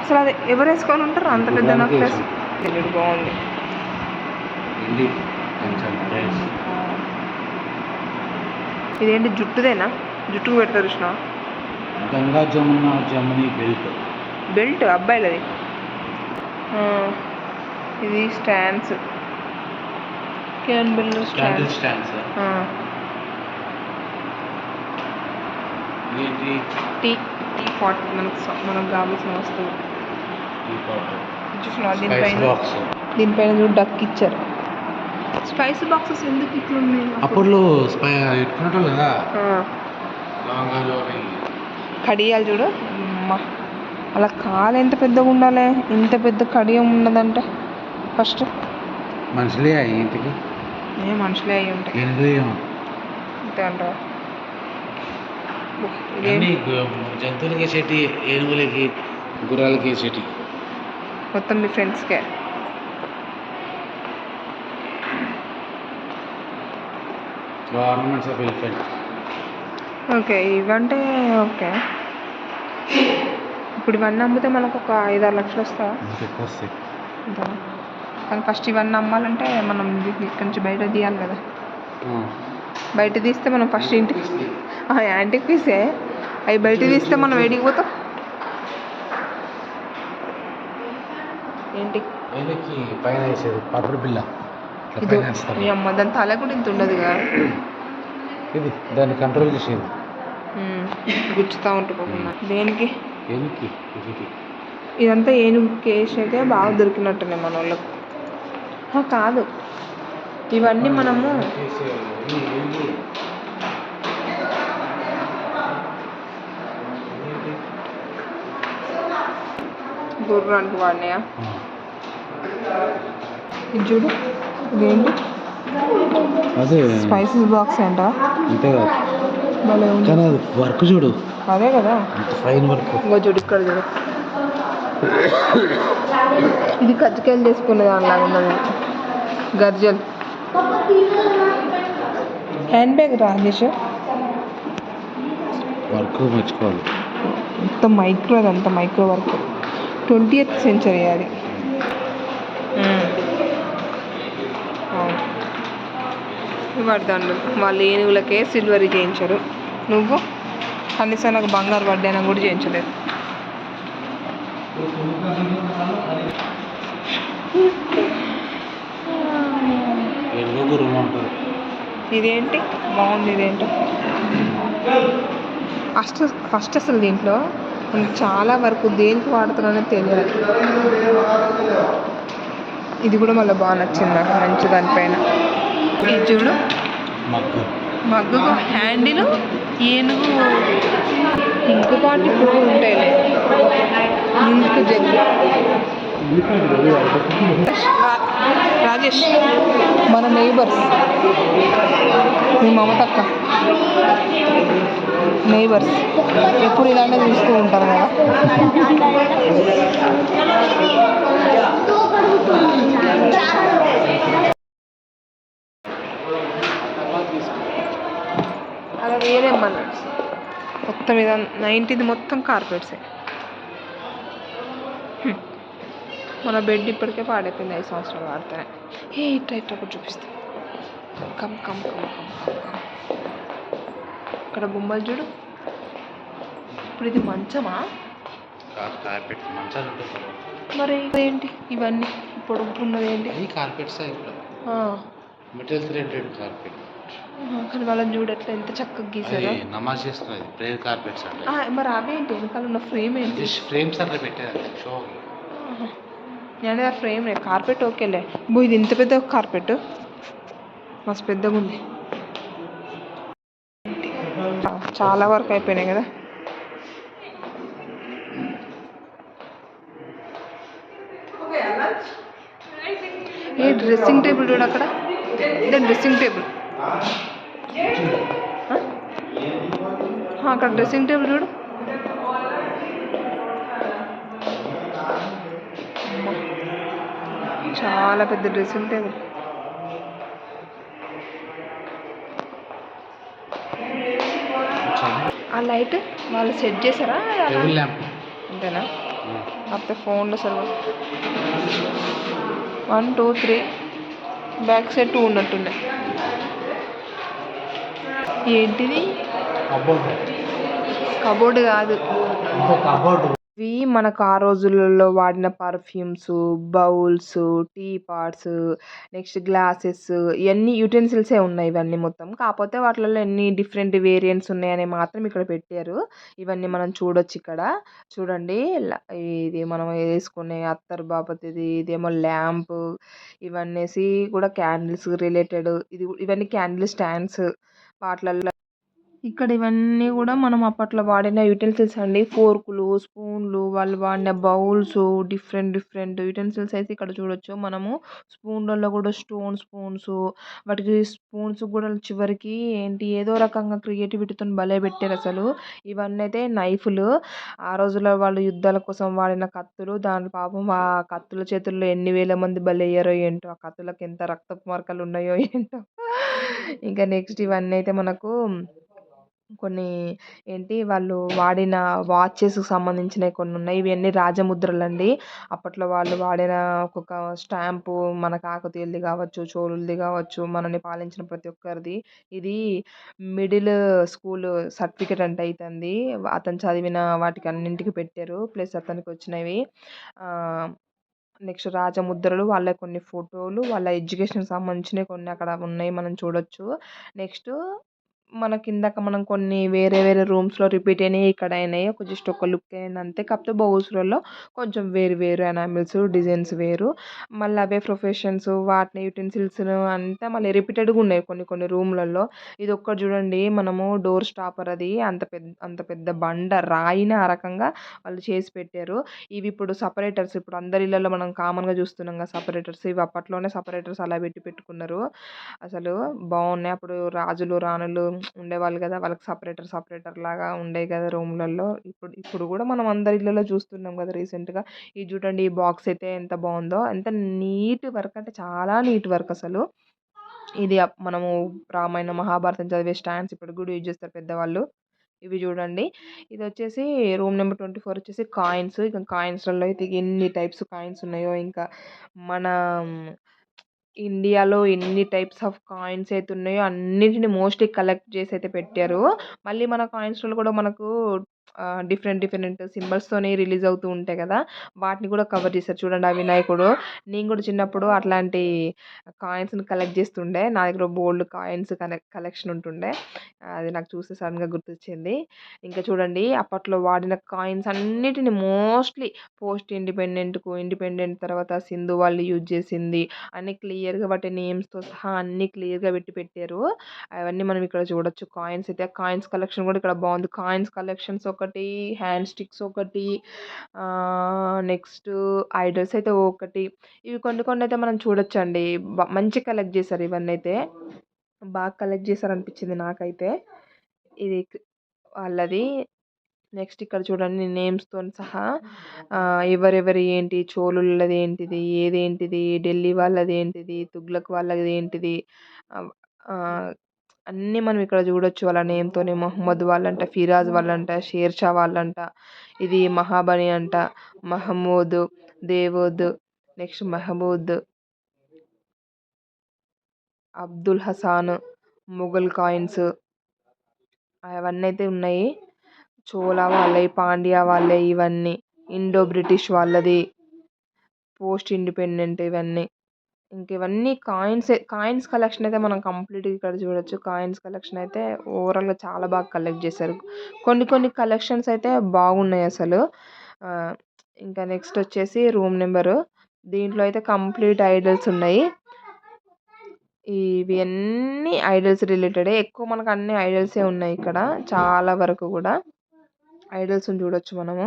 అసలు అది ఎవరు వేసుకొని ఉంటారు అంత పెద్ద నెక్లెస్? బాగుంది. ఇదేంటి జుట్టుదేనా? జుట్టుకు పెడతారు కృష్ణ. గంగా జముని బెల్ట్ అబ్బాయిలది. ఇది స్టాండ్స్, క్యాన్బెల్ స్టాండ్స్. టీ పాట్ మనకు కావాల్సిన వస్తువు. చూసినా దీనిపైన చూడు డక్ ఇచ్చారు. స్పైస్ బాక్సెస్ ఎందుకు ఇట్లా ఉన్నాయి? అప్పట్లో కదా కడియాలు చూడు. అలా కాలు ఎంత పెద్దగా ఉండాలి, ఇంత పెద్ద కడియం ఉన్నదంటే ఫస్ట్ మనుషులే ఇంటికి మనుషులే అయ్యి ఉంటాయి అంతే అంటావా? జంతువులకి వేసేటి, ఏనుగులకి గుర్రాలకి వేసేటి మొత్తం మీ ఫ్రెండ్స్కే. Ornaments of elephant. ఓకే ఇవంటే ఓకే. ఇప్పుడు ఇవన్నీ అమ్మితే మనకు ఒక 5-6 లక్షలు వస్తాయా? కానీ ఫస్ట్ ఇవన్నీ అమ్మాలంటే మనం ఇక్కడి నుంచి బయట తీయాలి కదా. బయట తీస్తే మనం ఫస్ట్ ఇంటికి యాంటిక్ పీసే అవి బయట తీస్తే మనం ఏడికి పోతాం? ఏంటి పైన వేసేది పప్పుడు బిల్ల. మీ అమ్మ దాని తల కూడా ఇంత ఉండదుగా. ఇది దాన్ని కంట్రోల్ చేసేది. గుచ్చుతూ ఉంటుకోకుండా దేనికి? ఇదంతా ఏనుగు కేసు అయితే బాగా దొరికినట్టున్నాయి మన వాళ్ళకు. కాదు ఇవన్నీ మనము గుర్రానికి వాడినాయా? ఇది చూడు, ఇదేంటి? అదే స్పైసెస్ బాక్స్ అంట. అంతే కదా, కానీ అది వర్క్ చూడు. అదే కదా ఫైన్ వర్క్. ఇంకా చూడు ఇక్కడ చూడు, ఇది కజ్జికాయలు చేసుకునే దానిలాగా ఉన్నది. గర్జల్ హ్యాండ్ బ్యాగ్ రాజేష్. వర్క్ మెచ్చుకోవాలి. మొత్తం మైక్రో, అదంతా మైక్రో వర్క్. 20th సెంచరీ అది. అవును, వడ్డాను వాళ్ళు ఏనుగులకే సిల్వర్ చేయించారు. నువ్వు కనీసం నాకు బంగారు వడ్డానం కూడా చేయించలేదు. ఇదేంటి బాగుంది, ఇదేంటో ఫస్ట్ అసలు దీంట్లో మనకు చాలా వరకు దేనికి వాడుతున్నానో తెలియదు. ఇది కూడా మళ్ళీ బాగా నచ్చింది నాకు, మంచి దానిపైన. ఇది చూడు, మగ్గుకు హ్యాండిల్ ఏనుగు ఇంకొకటి ఇప్పుడు ఉంటాయిలే, ఇంకు జగ్గు. రాజేష్ మన నైబర్స్, మీ మమతక్క నైబర్స్ ఎప్పుడు ఇలానే చూస్తూ ఉంటారు కదా. అలా వేరేమన్నా మొత్తం మీద 90ది మొత్తం కార్పెట్సే. మన బెడ్ ఇప్పటికే పాడైపోయింది 5 సంవత్సరాలు వాడితేనే. ఇట్లా ఒకటి చూపిస్తాను. Come come come come come come ఇక్కడ బొమ్మలు చూడు. ఇప్పుడు ఇది మంచమా? మరి ఏంటి ఇవన్నీ ఇప్పుడు ఉన్నది ఏంటి? Carpets material threaded carpet. కానీ వాళ్ళని చూడు ఎట్లా ఎంత చక్కగా గీసారో. నమాజ్ చేస్తున్నది ప్రేయర్ కార్పెట్స్ అంటే. మరి అవేంటి వెనకాల ఉన్న ఫ్రేమ్ ఏంటి? ఫ్రేమ్స్ అట్లా పెట్టారు షో. నేను ఆ ఫ్రేమ్ కార్పెట్ ఓకేలే. ఇది ఇంత పెద్ద కార్పెట్, మస్తు పెద్దగా ఉంది. చాలా వరకు అయిపోయినాయి కదా. ఏ డ్రెస్సింగ్ టేబుల్ చూడు అక్కడ, ఇదే డ్రెస్సింగ్ టేబుల్. అక్కడ డ్రెస్సింగ్ టేబుల్ చూడు. చాలా పెద్ద డ్రెస్సింగ్ టేబుల్. ఆ లైట్ వాళ్ళు సెట్ చేశారా అంతేనా? కాకపోతే ఫోన్లో సర్వ 1 2 3 బ్యాక్ సైడ్ 2 ఉన్నట్టున్నాయి. ఏంటిది? కబోర్డ్ కాదు, ఇవి మనకు ఆ రోజులలో వాడిన perfumes, bowls, tea pots, next glasses, ఇవన్నీ యూటెన్సిల్సే ఉన్నాయి ఇవన్నీ మొత్తం. కాకపోతే వాటిలలో ఎన్ని డిఫరెంట్ వేరియంట్స్ ఉన్నాయని మాత్రం ఇక్కడ పెట్టారు. ఇవన్నీ మనం చూడొచ్చు ఇక్కడ. చూడండి, ఇది మనం వేసుకునే అత్తర్ బాపతిది, ఇదేమో ల్యాంప్, ఇవన్నీ కూడా క్యాండిల్స్ రిలేటెడ్. ఇవన్నీ క్యాండిల్ స్టాండ్స్ వాటిలలో. ఇక్కడ ఇవన్నీ కూడా మనం అప్పట్లో వాడిన యూటెన్సిల్స్ అండి. ఫోర్కులు, స్పూన్లు, వాళ్ళు వాడిన బౌల్స్, డిఫరెంట్ యూటెన్సిల్స్ అయితే ఇక్కడ చూడొచ్చు మనము. స్పూన్లలో కూడా స్టోన్ స్పూన్స్, వాటికి స్పూన్స్ కూడా చివరికి ఏంటి ఏదో రకంగా క్రియేటివిటీతో భలే పెట్టారు అసలు. ఇవన్నీ అయితే నైఫ్లు. ఆ రోజుల్లో వాళ్ళు యుద్ధాల కోసం వాడిన కత్తులు. దాని పాపం ఆ కత్తుల చేతుల్లో ఎన్ని వేల మంది బలయ్యారో ఏంటో, ఆ కత్తులకు ఎంత రక్తపు మరకలు ఉన్నాయో ఏంటో. ఇంకా నెక్స్ట్ ఇవన్నీ అయితే మనకు కొన్ని ఏంటి వాళ్ళు వాడిన వాచెస్కి సంబంధించినవి కొన్ని ఉన్నాయి. ఇవన్నీ రాజముద్రలండి. అప్పట్లో వాళ్ళు వాడిన ఒక్కొక్క స్టాంపు, మన కాకతీయులది కావచ్చు, చోళులది కావచ్చు, మనల్ని పాలించిన ప్రతి ఒక్కరిది. ఇది మిడిల్ స్కూల్ సర్టిఫికెట్ అంటే అవుతుంది. అతను చదివిన వాటికి అన్నింటికి పెట్టారు. ప్లస్ అతనికి వచ్చినవి నెక్స్ట్ రాజముద్రలు, వాళ్ళ కొన్ని ఫోటోలు, వాళ్ళ ఎడ్యుకేషన్కి సంబంధించినవి కొన్ని అక్కడ ఉన్నాయి, మనం చూడొచ్చు. నెక్స్ట్ మన కిందక మనం కొన్ని వేరే రూమ్స్లో రిపీట్ అయినాయి, ఇక్కడ అయినాయి. జస్ట్ ఒక లుక్ అయింది అంతే. కాకపోతే బౌల్స్లలో కొంచెం వేరు ఎనామిల్స్ డిజైన్స్ వేరు. మళ్ళీ అవే ప్రొఫెషన్స్, వాటిని యూటెన్సిల్స్ అంతా మళ్ళీ రిపీటెడ్గా ఉన్నాయి కొన్ని రూమ్లలో. ఇది ఒక్కటి చూడండి, మనము డోర్ స్టాపర్, అది అంత పెద్ద బండ రాయిని ఆ రకంగా వాళ్ళు చేసి పెట్టారు. ఇవి ఇప్పుడు సపరేటర్స్, ఇప్పుడు అందరి ఇళ్ళలో మనం కామన్గా చూస్తున్నాం కదా సపరేటర్స్. ఇవి అప్పట్లోనే సపరేటర్స్ అలా పెట్టుకున్నారు. అసలు బాగున్నాయి. అప్పుడు రాజులు రాణులు ఉండేవాళ్ళు కదా, వాళ్ళకి సపరేటర్ లాగా ఉండేవి కదా రూమ్లలో. ఇప్పుడు కూడా మనం అందరి ఇళ్ళలో చూస్తున్నాం కదా రీసెంట్గా. ఇది చూడండి, ఈ బాక్స్ అయితే ఎంత బాగుందో, ఎంత నీట్ వర్క్ అంటే చాలా నీట్ వర్క్ అసలు. ఇది మనము రామాయణ మహాభారతం చదివే స్టాండ్స్ ఇప్పుడు కూడా యూజ్ చేస్తారు పెద్దవాళ్ళు. ఇవి చూడండి. ఇదొచ్చేసి రూమ్ నెంబర్ 24 వచ్చేసి కాయిన్స్. ఇక కాయిన్స్‌లలో అయితే ఎన్ని టైప్స్ కాయిన్స్ ఉన్నాయో, ఇంకా మన ఇండియాలో ఎన్ని టైప్స్ ఆఫ్ కాయిన్స్ అయితే ఉన్నాయో అన్నిటిని మోస్ట్‌లీ కలెక్ట్ చేసి అయితే పెట్టారు. మళ్ళీ మన కాయిన్స్‌లో కూడా మనకు డిఫరెంట్ డిఫరెంట్ సింబల్స్‌తోని రిలీజ్ అవుతూ ఉంటాయి కదా! వాటిని కూడా కవర్ చేశారు. చూడండి ఆ వినాయకుడు. నేను కూడా చిన్నప్పుడు అట్లాంటి కాయిన్స్‌ని కలెక్ట్ చేస్తుండే. నా దగ్గర బోలెడు కాయిన్స్ కలెక్షన్ ఉంటుండే. అది నాకు చూస్తే సడెన్‌గా గుర్తొచ్చింది. ఇంకా చూడండి అప్పట్లో వాడిన కాయిన్స్ అన్నిటిని మోస్ట్‌లీ పోస్ట్ ఇండిపెండెంట్ తర్వాత సింధు వాళ్ళు యూజ్ చేసింది అన్నీ క్లియర్‌గా వాటి నేమ్స్‌తో సహా అన్నీ క్లియర్‌గా పెట్టారు. అవన్నీ మనం ఇక్కడ చూడొచ్చు. కాయిన్స్ అయితే కాయిన్స్ కలెక్షన్ కూడా ఇక్కడ బాగుంది. కాయిన్స్ కలెక్షన్స్ ఒకటి, హ్యాండ్ స్టిక్స్ ఒకటి, నెక్స్ట్ ఐడల్స్ అయితే ఒకటి. ఇవి కొన్ని కొన్ని అయితే మనం చూడొచ్చండి. మంచిగా కలెక్ట్ చేశారు ఇవన్నీ అయితే. బాగా కలెక్ట్ చేశారనిపించింది నాకైతే. ఇది వాళ్ళది. నెక్స్ట్ ఇక్కడ చూడండి నేమ్స్‌తోని సహా ఎవరెవరి ఏంటి, చోళులది ఏంటిది, ఏదేంటిది, ఢిల్లీ వాళ్ళది ఏంటిది, తుగ్లక్ వాళ్ళది ఏంటిది, ఆహ్, ఆహ్, అన్నీ మనం ఇక్కడ చూడొచ్చు. వాళ్ళ నేమ్‌తోని మొహమ్మద్ వాళ్ళంట, ఫిరాజ్ వాళ్ళంట, షేర్‌షా వాళ్ళంట, ఇది మహాబని అంట, మహమూద్, దేవూద్, నెక్స్ట్ మహమూద్, అబ్దుల్ హసాన్, మొఘల్ కాయిన్స్ అవన్నీ అయితే ఉన్నాయి. చోళా వాళ్ళయి, పాండ్య వాళ్ళయి ఇవన్నీ. ఇండో బ్రిటిష్ వాళ్ళది, పోస్ట్ ఇండిపెండెంట్ ఇవన్నీ. ఇంక ఇవన్నీ కాయిన్సే. కాయిన్స్ కలెక్షన్ అయితే మనం కంప్లీట్‌గా ఇక్కడ చూడొచ్చు. కాయిన్స్ కలెక్షన్ అయితే ఓవరాల్‌గా చాలా బాగా కలెక్ట్ చేశారు. కొన్ని కొన్ని కలెక్షన్స్ అయితే బాగున్నాయి అసలు. ఆహ్, ఇంకా నెక్స్ట్ వచ్చేసి రూమ్ నెంబరు. దీంట్లో అయితే కంప్లీట్ ఐడల్స్ ఉన్నాయి. ఇవి అన్నీ ఐడల్స్ రిలేటెడే. ఎక్కువ మనకు అన్ని ఐడల్సే ఉన్నాయి ఇక్కడ. చాలా వరకు కూడా ఐడల్స్‌ని చూడొచ్చు మనము.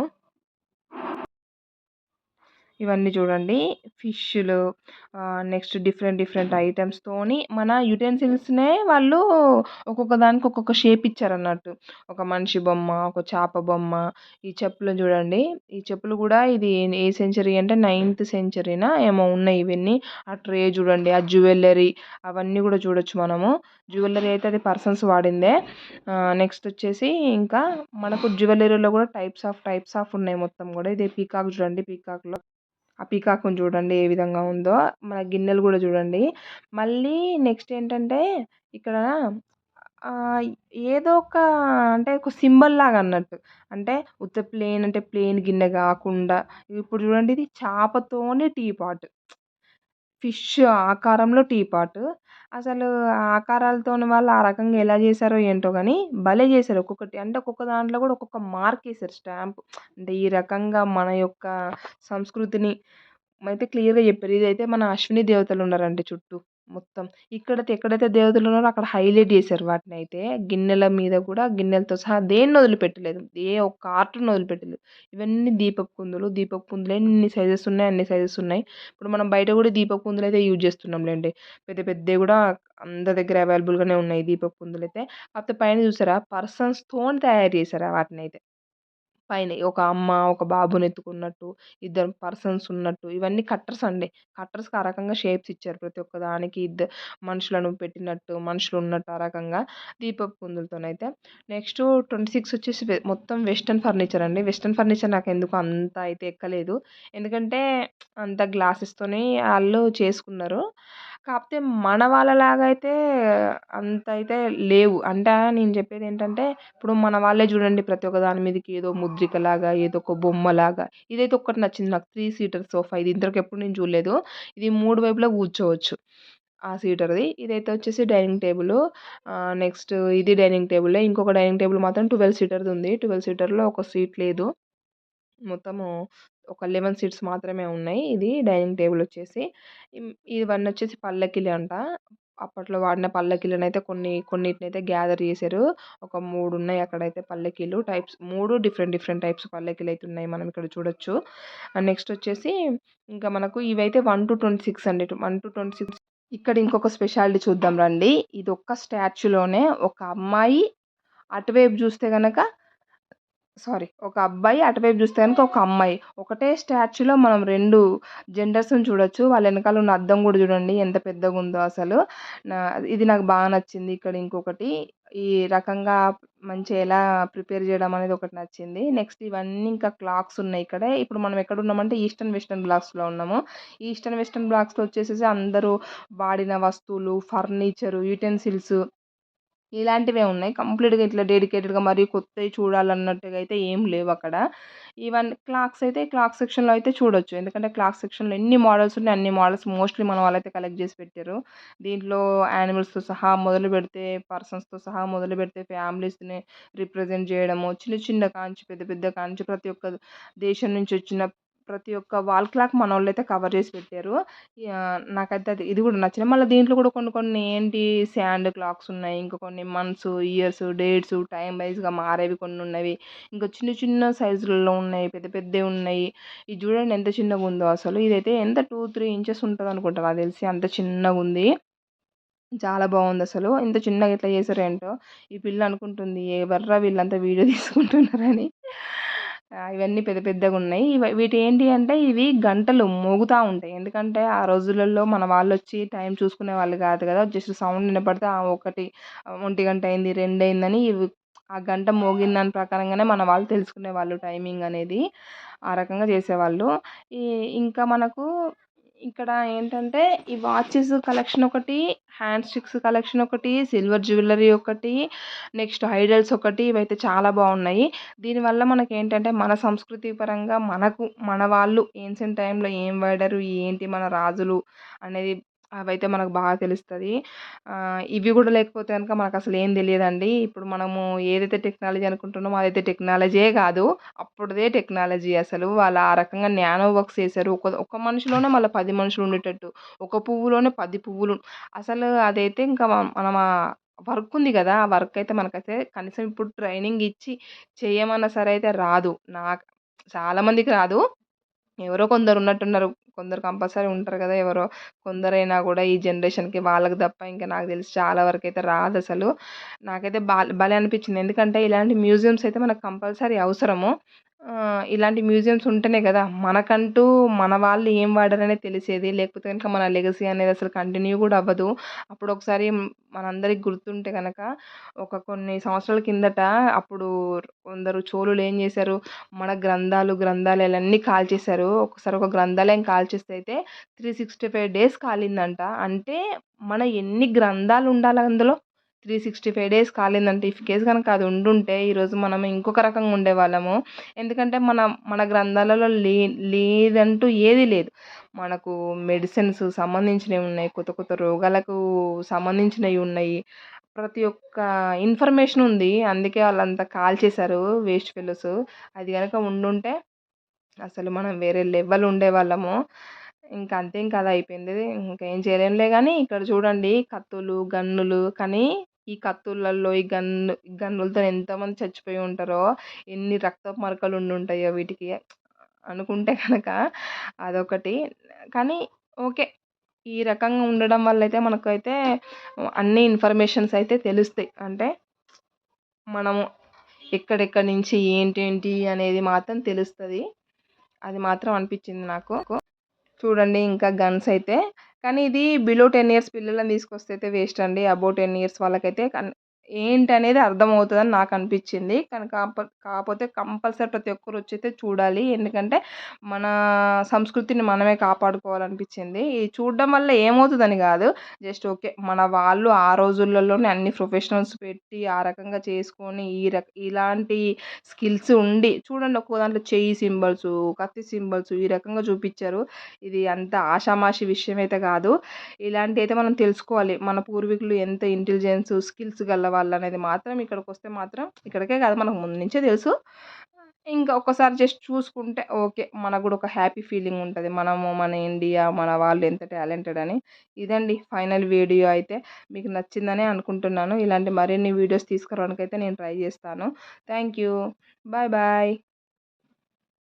ఇవన్నీ చూడండి ఫిష్‌లు, నెక్స్ట్ డిఫరెంట్ డిఫరెంట్ ఐటెమ్స్‌తోని మన యుటెన్సిల్స్‌నే వాళ్ళు ఒక్కొక్క దానికి ఒక్కొక్క షేప్ ఇచ్చారన్నట్టు. ఒక మనిషి బొమ్మ, ఒక చేప బొమ్మ. ఈ చెప్పులు చూడండి. ఈ చెప్పులు కూడా ఇది ఏ సెంచరీ అంటే 9థ్ సెంచరీనా ఏమో ఉన్నాయి ఇవన్నీ. ఆ ట్రే చూడండి, ఆ జ్యువెల్లరీ అవన్నీ కూడా చూడొచ్చు మనము. జ్యువెల్లరీ అయితే అది పర్సన్స్ వాడిందే. నెక్స్ట్ వచ్చేసి ఇంకా మనకు జ్యువెల్లరీలో కూడా టైప్స్ ఆఫ్ ఉన్నాయి మొత్తం కూడా. ఇది పీకాక్ చూడండి. పీకాక్‌లో ఆ పీకాక్‌ని చూడండి ఏ విధంగా ఉందో. మన గిన్నెలు గూడా చూడండి. మళ్ళీ నెక్స్ట్ ఏంటంటే ఇక్కడ ఆహ్, ఏదో ఒక అంటే ఒక సింబల్ లాగా అన్నట్టు. అంటే ఉత్త ప్లెయిన్ అంటే ప్లెయిన్ గిన్నె గాకుండా ఇప్పుడు చూడండి ఇది చాపతోని టీ పాట్. ఫిష్ ఆకారంలో టీ పాట్. అసలు ఆ ఆకారాలతోని వాళ్ళు ఆ రకంగా ఎలా చేశారో ఏంటో గానీ భలే చేశారు. ఒక్కొక్కటి అంటే ఒక్కొక్క దాంట్లో గూడా ఒక్కొక్క మార్కేశారు స్టాంప్. అంటే ఈ రకంగా మన యొక్క సంస్కృతిని అయితే క్లియర్‌గా చెప్పారు. ఇదైతే మన అశ్విని దేవతలున్నారండి చుట్టూ మొత్తం. ఇక్కడైతే ఎక్కడైతే దేవతలున్నారో అక్కడ హైలైట్ చేశారు వాటినైతే. గిన్నెల మీద కూడా గిన్నెలతో సహా దేన్ని వదిలిపెట్టలేదు. ఏ ఒక్క ఆర్ట్‌ని వదిలిపెట్టలేదు. ఇవన్నీ దీపపు కుందులు. దీపపు కుందులు ఎన్ని సైజెస్ ఉన్నాయి అన్ని సైజెస్ ఉన్నాయి. ఇప్పుడు మనం బయట కూడా దీపపు కుందులైతే యూజ్ చేస్తున్నాంలెండి. పెద్ద పెద్దయి కూడా అందరి దగ్గర అవైలబుల్‌గానే ఉన్నాయి దీపపు కుందులైతే. కాకపోతే పైన చూసారా పర్సన్స్‌తోని తయారు చేశారు వాటినైతే. పైన ఒక అమ్మ, ఒక బాబునెత్తుకున్నట్టు, ఇద్దరు పర్సన్స్ ఉన్నట్టు ఇవన్నీ కట్టర్స్ అండి. కట్టర్స్‌కి ఆ రకంగా షేప్స్ ఇచ్చారు. ప్రతి ఒక్క దానికి మనుషులను పెట్టినట్టు, మనుషులున్నట్టు ఆ రకంగా దీపపు కుందులతోనైతే. నెక్స్ట్ 26 వచ్చేసి మొత్తం వెస్టర్న్ ఫర్నిచర్ అండి. వెస్టర్న్ ఫర్నిచర్ నాకెందుకో అంత అయితే ఎక్కలేదు. ఎందుకంటే అంత గ్లాసెస్‌తోని ఆళ్ళు చేసుకున్నారు. కాకపోతే మన వాళ్ళలాగా అయితే అంత అయితే లేవు. అంటే నేను చెప్పేదేంటంటే ఇప్పుడు మన వాళ్ళే చూడండి ప్రతి ఒక్క దాని మీదకి ఏదో ముద్రికలాగా, ఏదో ఒక బొమ్మలాగా. ఇదైతే ఒక్కటి నచ్చింది నాకు 3 సీటర్ సోఫా. ఇది ఇంతవరకు ఎప్పుడు నేను చూడలేదు. ఇది 3 వైపులా కూర్చోవచ్చు. ఆ సీటర్‌ది. ఇదైతే వచ్చేసి డైనింగ్ టేబులు. నెక్స్ట్ ఇది డైనింగ్ టేబులే. ఇంకొక డైనింగ్ టేబుల్ మాత్రం 12 సీటర్‌ది ఉంది. 12 సీటర్‌లో ఒక సీట్ లేదు. మొత్తము ఒక 11 సీట్స్ మాత్రమే ఉన్నాయి. ఇది డైనింగ్ టేబుల్ వచ్చేసి. ఇవన్నీ వచ్చేసి పల్లకిలే అంట. అప్పట్లో వాడిన పల్లకీలనైతే కొన్నిటినైతే గ్యాదర్ చేశారు. ఒక 3 ఉన్నాయి అక్కడైతే పల్లకీలు. 3 డిఫరెంట్ డిఫరెంట్ టైప్స్ పల్లకీలైతే ఉన్నాయి. మనం ఇక్కడ చూడొచ్చు. నెక్స్ట్ వచ్చేసి ఇంకా మనకు ఇవైతే 1-26 అండి. 1-26 ఇక్కడ ఇంకొక స్పెషాలిటీ చూద్దాం రండి. ఇదొక్క స్టాచ్యూలోనే ఒక అమ్మాయి అటువైపు చూస్తే గనక ఒక అబ్బాయి అటువైపు చూస్తే గనుక ఒక అమ్మాయి. ఒకటే స్టాచ్యూలో మనం 2 జెండర్స్‌ని చూడొచ్చు. వాళ్ళ ఎనకాల ఉన్న అద్దం గూడా చూడండి ఎంత పెద్దగుందో అసలు. నా ఇది నాకు బాగా నచ్చింది. ఇక్కడ ఇంకొకటి ఈ రకంగా మంచిగా ఎలా ప్రిపేర్ చేయడం అనేది ఒకటి నచ్చింది. నెక్స్ట్ ఇవన్నీ ఇంకా క్లాక్స్ ఉన్నాయి ఇక్కడ. ఇప్పుడు మనం ఎక్కడున్నామంటే ఈస్టర్న్, వెస్టర్న్ బ్లాక్స్‌లో ఉన్నాము. ఈస్టర్న్, వెస్టర్న్ బ్లాక్స్‌లో వచ్చేసేసి అందరూ వాడిన వస్తువులు, ఫర్నిచరు, యుటెన్సిల్స్ ఇలాంటివే ఉన్నాయి. కంప్లీట్‌గా ఇట్లా డెడికేటెడ్‌గా మరి కొత్తయి చూడాలన్నట్టుగా అయితే ఏం లేవక్కడ. ఈవెన్ క్లాక్స్ అయితే క్లాక్ సెక్షన్‌లో అయితే చూడొచ్చు. ఎందుకంటే క్లాక్ సెక్షన్‌లో ఎన్ని మోడల్స్ ఉన్నాయి అన్ని మోడల్స్ మోస్ట్‌లీ మన వాళ్ళైతే కలెక్ట్ చేసి పెట్టారు. దీంట్లో యానిమల్స్‌తో సహా మొదలుపెడితే, పర్సన్స్‌తో సహా మొదలుపెడితే ఫ్యామిలీస్‌ని రిప్రజెంట్ చేయడము, చిన్న చిన్న కాంచి పెద్ద పెద్ద కాంచి ప్రతి ఒక్క దేశం నుంచి వచ్చిన ప్రతి ఒక్క వాల్ క్లాక్ మనోళ్ళైతే కవర్ చేసి పెట్టారు. నాకైతే ఇది కూడా నచ్చింది. మళ్ళీ దీంట్లో కూడా కొన్ని కొన్ని ఏంటి శాండ్ క్లాక్స్ ఉన్నాయి. ఇంకా కొన్ని మంత్స్, ఇయర్స్, డేట్స్, టైమ్ వైస్‌గా మారేవి కొన్ని ఉన్నవి. ఇంకా చిన్న చిన్న సైజులలో ఉన్నాయి. పెద్ద పెద్దవి ఉన్నాయి. ఇది చూడండి ఎంత చిన్నగుందో అసలు. ఇదైతే ఎంత 2, 3 ఇంచెస్ ఉంటదనుకుంటా నాకు తెలిసి అంత చిన్నగుంది. చాలా బావుందసలు. ఇంత చిన్నగా ఎట్లా చేశారేంటో. ఈ పిల్ల అనుకుంటుంది ఎవర్రా వీళ్ళంతా వీడియో తీసుకుంటున్నారని. ఇవన్నీ పెద్ద పెద్దగున్నాయి. వీటేంటి అంటే ఇవి గంటలు మోగుతా ఉంటాయి. ఎందుకంటే ఆ రోజులలో మన వాళ్ళొచ్చి టైం చూసుకునేవాళ్ళు కాదు కదా! జస్ట్ సౌండ్ వినపడితే ఆ! 1 గంట అయింది, 2 అయిందని ఇవి ఆ గంట మోగిన దాని ప్రకారంగానే మన వాళ్ళు తెలుసుకునేవాళ్ళు టైమింగ్ అనేది. ఆ రకంగా చేసేవాళ్ళు. ఈ ఇంకా మనకు ఇక్కడ ఏంటంటే ఈ వాచెస్ కలెక్షన్ ఒకటి, హ్యాండ్ స్టిక్స్ కలెక్షన్ ఒకటి, సిల్వర్ జ్యువెల్లరీ ఒకటి, నెక్స్ట్ ఐడల్స్ ఒకటి ఇవైతే చాలా బాగున్నాయి. దీనివల్ల మనకేంటంటే మన సంస్కృతి పరంగా మన వాళ్ళు ఏన్షియంట్ టైంలో ఏం వాడారు, ఏంటి మన రాజులు అనేది అవైతే మనకు బాగా తెలుస్తది. ఇవి కూడా లేకపోతే గనుక మనకసలు ఏం తెలియదండి. ఇప్పుడు మనము ఏదైతే టెక్నాలజీ అనుకుంటున్నామో అదైతే టెక్నాలజీయే కాదు. అప్పుడుదే టెక్నాలజీ అసలు. వాళ్ళు ఆ రకంగా నానో వర్క్స్ చేశారు. ఒక మనిషిలోనే మళ్ళా 10 మనుషులు ఉండేటట్టు. ఒక పువ్వులోనే 10 పువ్వులు. అసలు అదైతే ఇంకా మనం వర్క్ ఉంది గదా! ఆ వర్క్ అయితే మనకైతే కనీసం ఇప్పుడు ట్రైనింగ్ ఇచ్చి చేయమన్నా సరే అయితే రాదు. చాలా మందికి రాదు. ఎవరో కొందరు ఉన్నట్టున్నారు. కొందరు కంపల్సరీ ఉంటారు గదా! ఎవరో కొందరైనా గూడా ఈ జనరేషన్‌కి వాళ్ళకి తప్ప ఇంకా నాకు తెలిసి చాలా వరకైతే రాదసలు. నాకైతే భలే అనిపించింది. ఎందుకంటే ఇలాంటి మ్యూజియమ్స్ అయితే మనకు కంపల్సరీ అవసరము. ఇలాంటి మ్యూజియమ్స్ ఉంటేనే గదా! మనకంటూ మన వాళ్ళు ఏం వాడారనేది తెలిసేది. లేకపోతే గనుక మన లెగసీ అనేది అసలు కంటిన్యూ గూడా అవ్వదు. అప్పుడొకసారి మనందరికి గుర్తుంటే గనక కొన్ని సంవత్సరాల కిందట అప్పుడు కొందరు చోళులు ఏం జేశారు మన గ్రంథాలయాలన్నీ కాల్చేశారు. ఒకసారి ఒక గ్రంథాలయం కాల్చేస్తే అయితే 365 డేస్ కాలిందంట. అంటే మన ఎన్ని గ్రంథాలు ఉండాలి అందులో? 365 డేస్ కాలిందంటే ఇఫ్ కేస్ గనక అది ఉండుంటే ఈరోజు మనం ఇంకొక రకంగా ఉండేవాళ్ళము. ఎందుకంటే మన గ్రంథాలలో లేదంటూ ఏది లేదు. మనకు మెడిసిన్స్ సంబంధించినవి ఉన్నాయి. కొత్త కొత్త రోగాలకు సంబంధించినవి ఉన్నాయి. ప్రతి ఒక్క ఇన్ఫర్మేషన్ ఉంది. అందుకే ఆళ్ళంతా కాల్చేశారు వేస్ట్ ఫెలోస్. అది గనక ఉండుంటే అసలు మనం వేరే లెవెల్ ఉండేవాళ్ళము. ఇంక అంతే ఇంక అది అయిపోయింది. ఇంకేం చేయలేంలే గానీ ఇక్కడ చూడండి కత్తులు, గన్నులు కానీ ఈ కత్తులలో ఈ గన్నులతో ఎంతమంది చచ్చిపోయి ఉంటారో, ఎన్ని రక్తపు మరకలు ఉండుంటాయో వీటికి అనుకుంటే గనక అదొకటి. కానీ ఓకే. ఈ రకంగా ఉండడం వల్లయితే మనకైతే అన్ని ఇన్ఫర్మేషన్స్ అయితే తెలుస్తాయి. అంటే మనము ఎక్కడెక్కడి నుంచి ఏంటేంటి అనేది మాత్రం తెలుస్తది. అది మాత్రం అనిపించింది నాకు. చూడండి ఇంకా గన్స్ అయితే కానీ ఇది బిలో 10 ఇయర్స్ పిల్లలని తీసుకొస్తే అయితే వేస్ట్ అండి. అబోవ్ 10 ఇయర్స్ వాళ్ళకైతే ఏంటనేది అర్థమవుతదని నాకనిపించింది. కానీ కాపోతే కంపల్సరీ ప్రతి ఒక్కరు వచ్చైతే చూడాలి. ఎందుకంటే మన సంస్కృతిని మనమే కాపాడుకోవాలనిపించింది. ఇది చూడడం వల్ల ఏమవుతదని కాదు. Just okay. మన వాళ్ళు ఆ రోజులలోనే అన్ని ప్రొఫెషనల్స్ పెట్టి ఆ రకంగా చేసుకొని ఇలాంటి స్కిల్స్ ఉండి చూడండి ఒక్కో దాంట్లో చెయ్యి సింబల్సు, కత్తి సింబల్సు ఈ రకంగా చూపిచ్చారు. ఇది అంత ఆషామాషీ విషయం అయితే కాదు. ఇలాంటివైతే మనం తెలుసుకోవాలి. మన పూర్వీకులు ఎంత ఇంటెలిజెన్స్, స్కిల్స్ గలవాళ్ళనేది మాత్రం ఇక్కడికొస్తే మాత్రం ఇక్కడికే కాదు మనకు ముందు నుంచే తెలుసు. ఇంకా ఒక్కసారి జస్ట్ చూసుకుంటే ఓకే. మనకు కూడా ఒక హ్యాపీ ఫీలింగ్ ఉంటది. మన ఇండియా, మన వాళ్ళు ఎంత టాలెంటెడ్ అని. ఇదండి ఫైనల్ వీడియో అయితే. మీకు నచ్చిందనే అనుకుంటున్నాను. ఇలాంటి మరిన్ని వీడియోస్ తీసుకురావడానికైతే నేను ట్రై చేస్తాను. Thank you. Bye bye.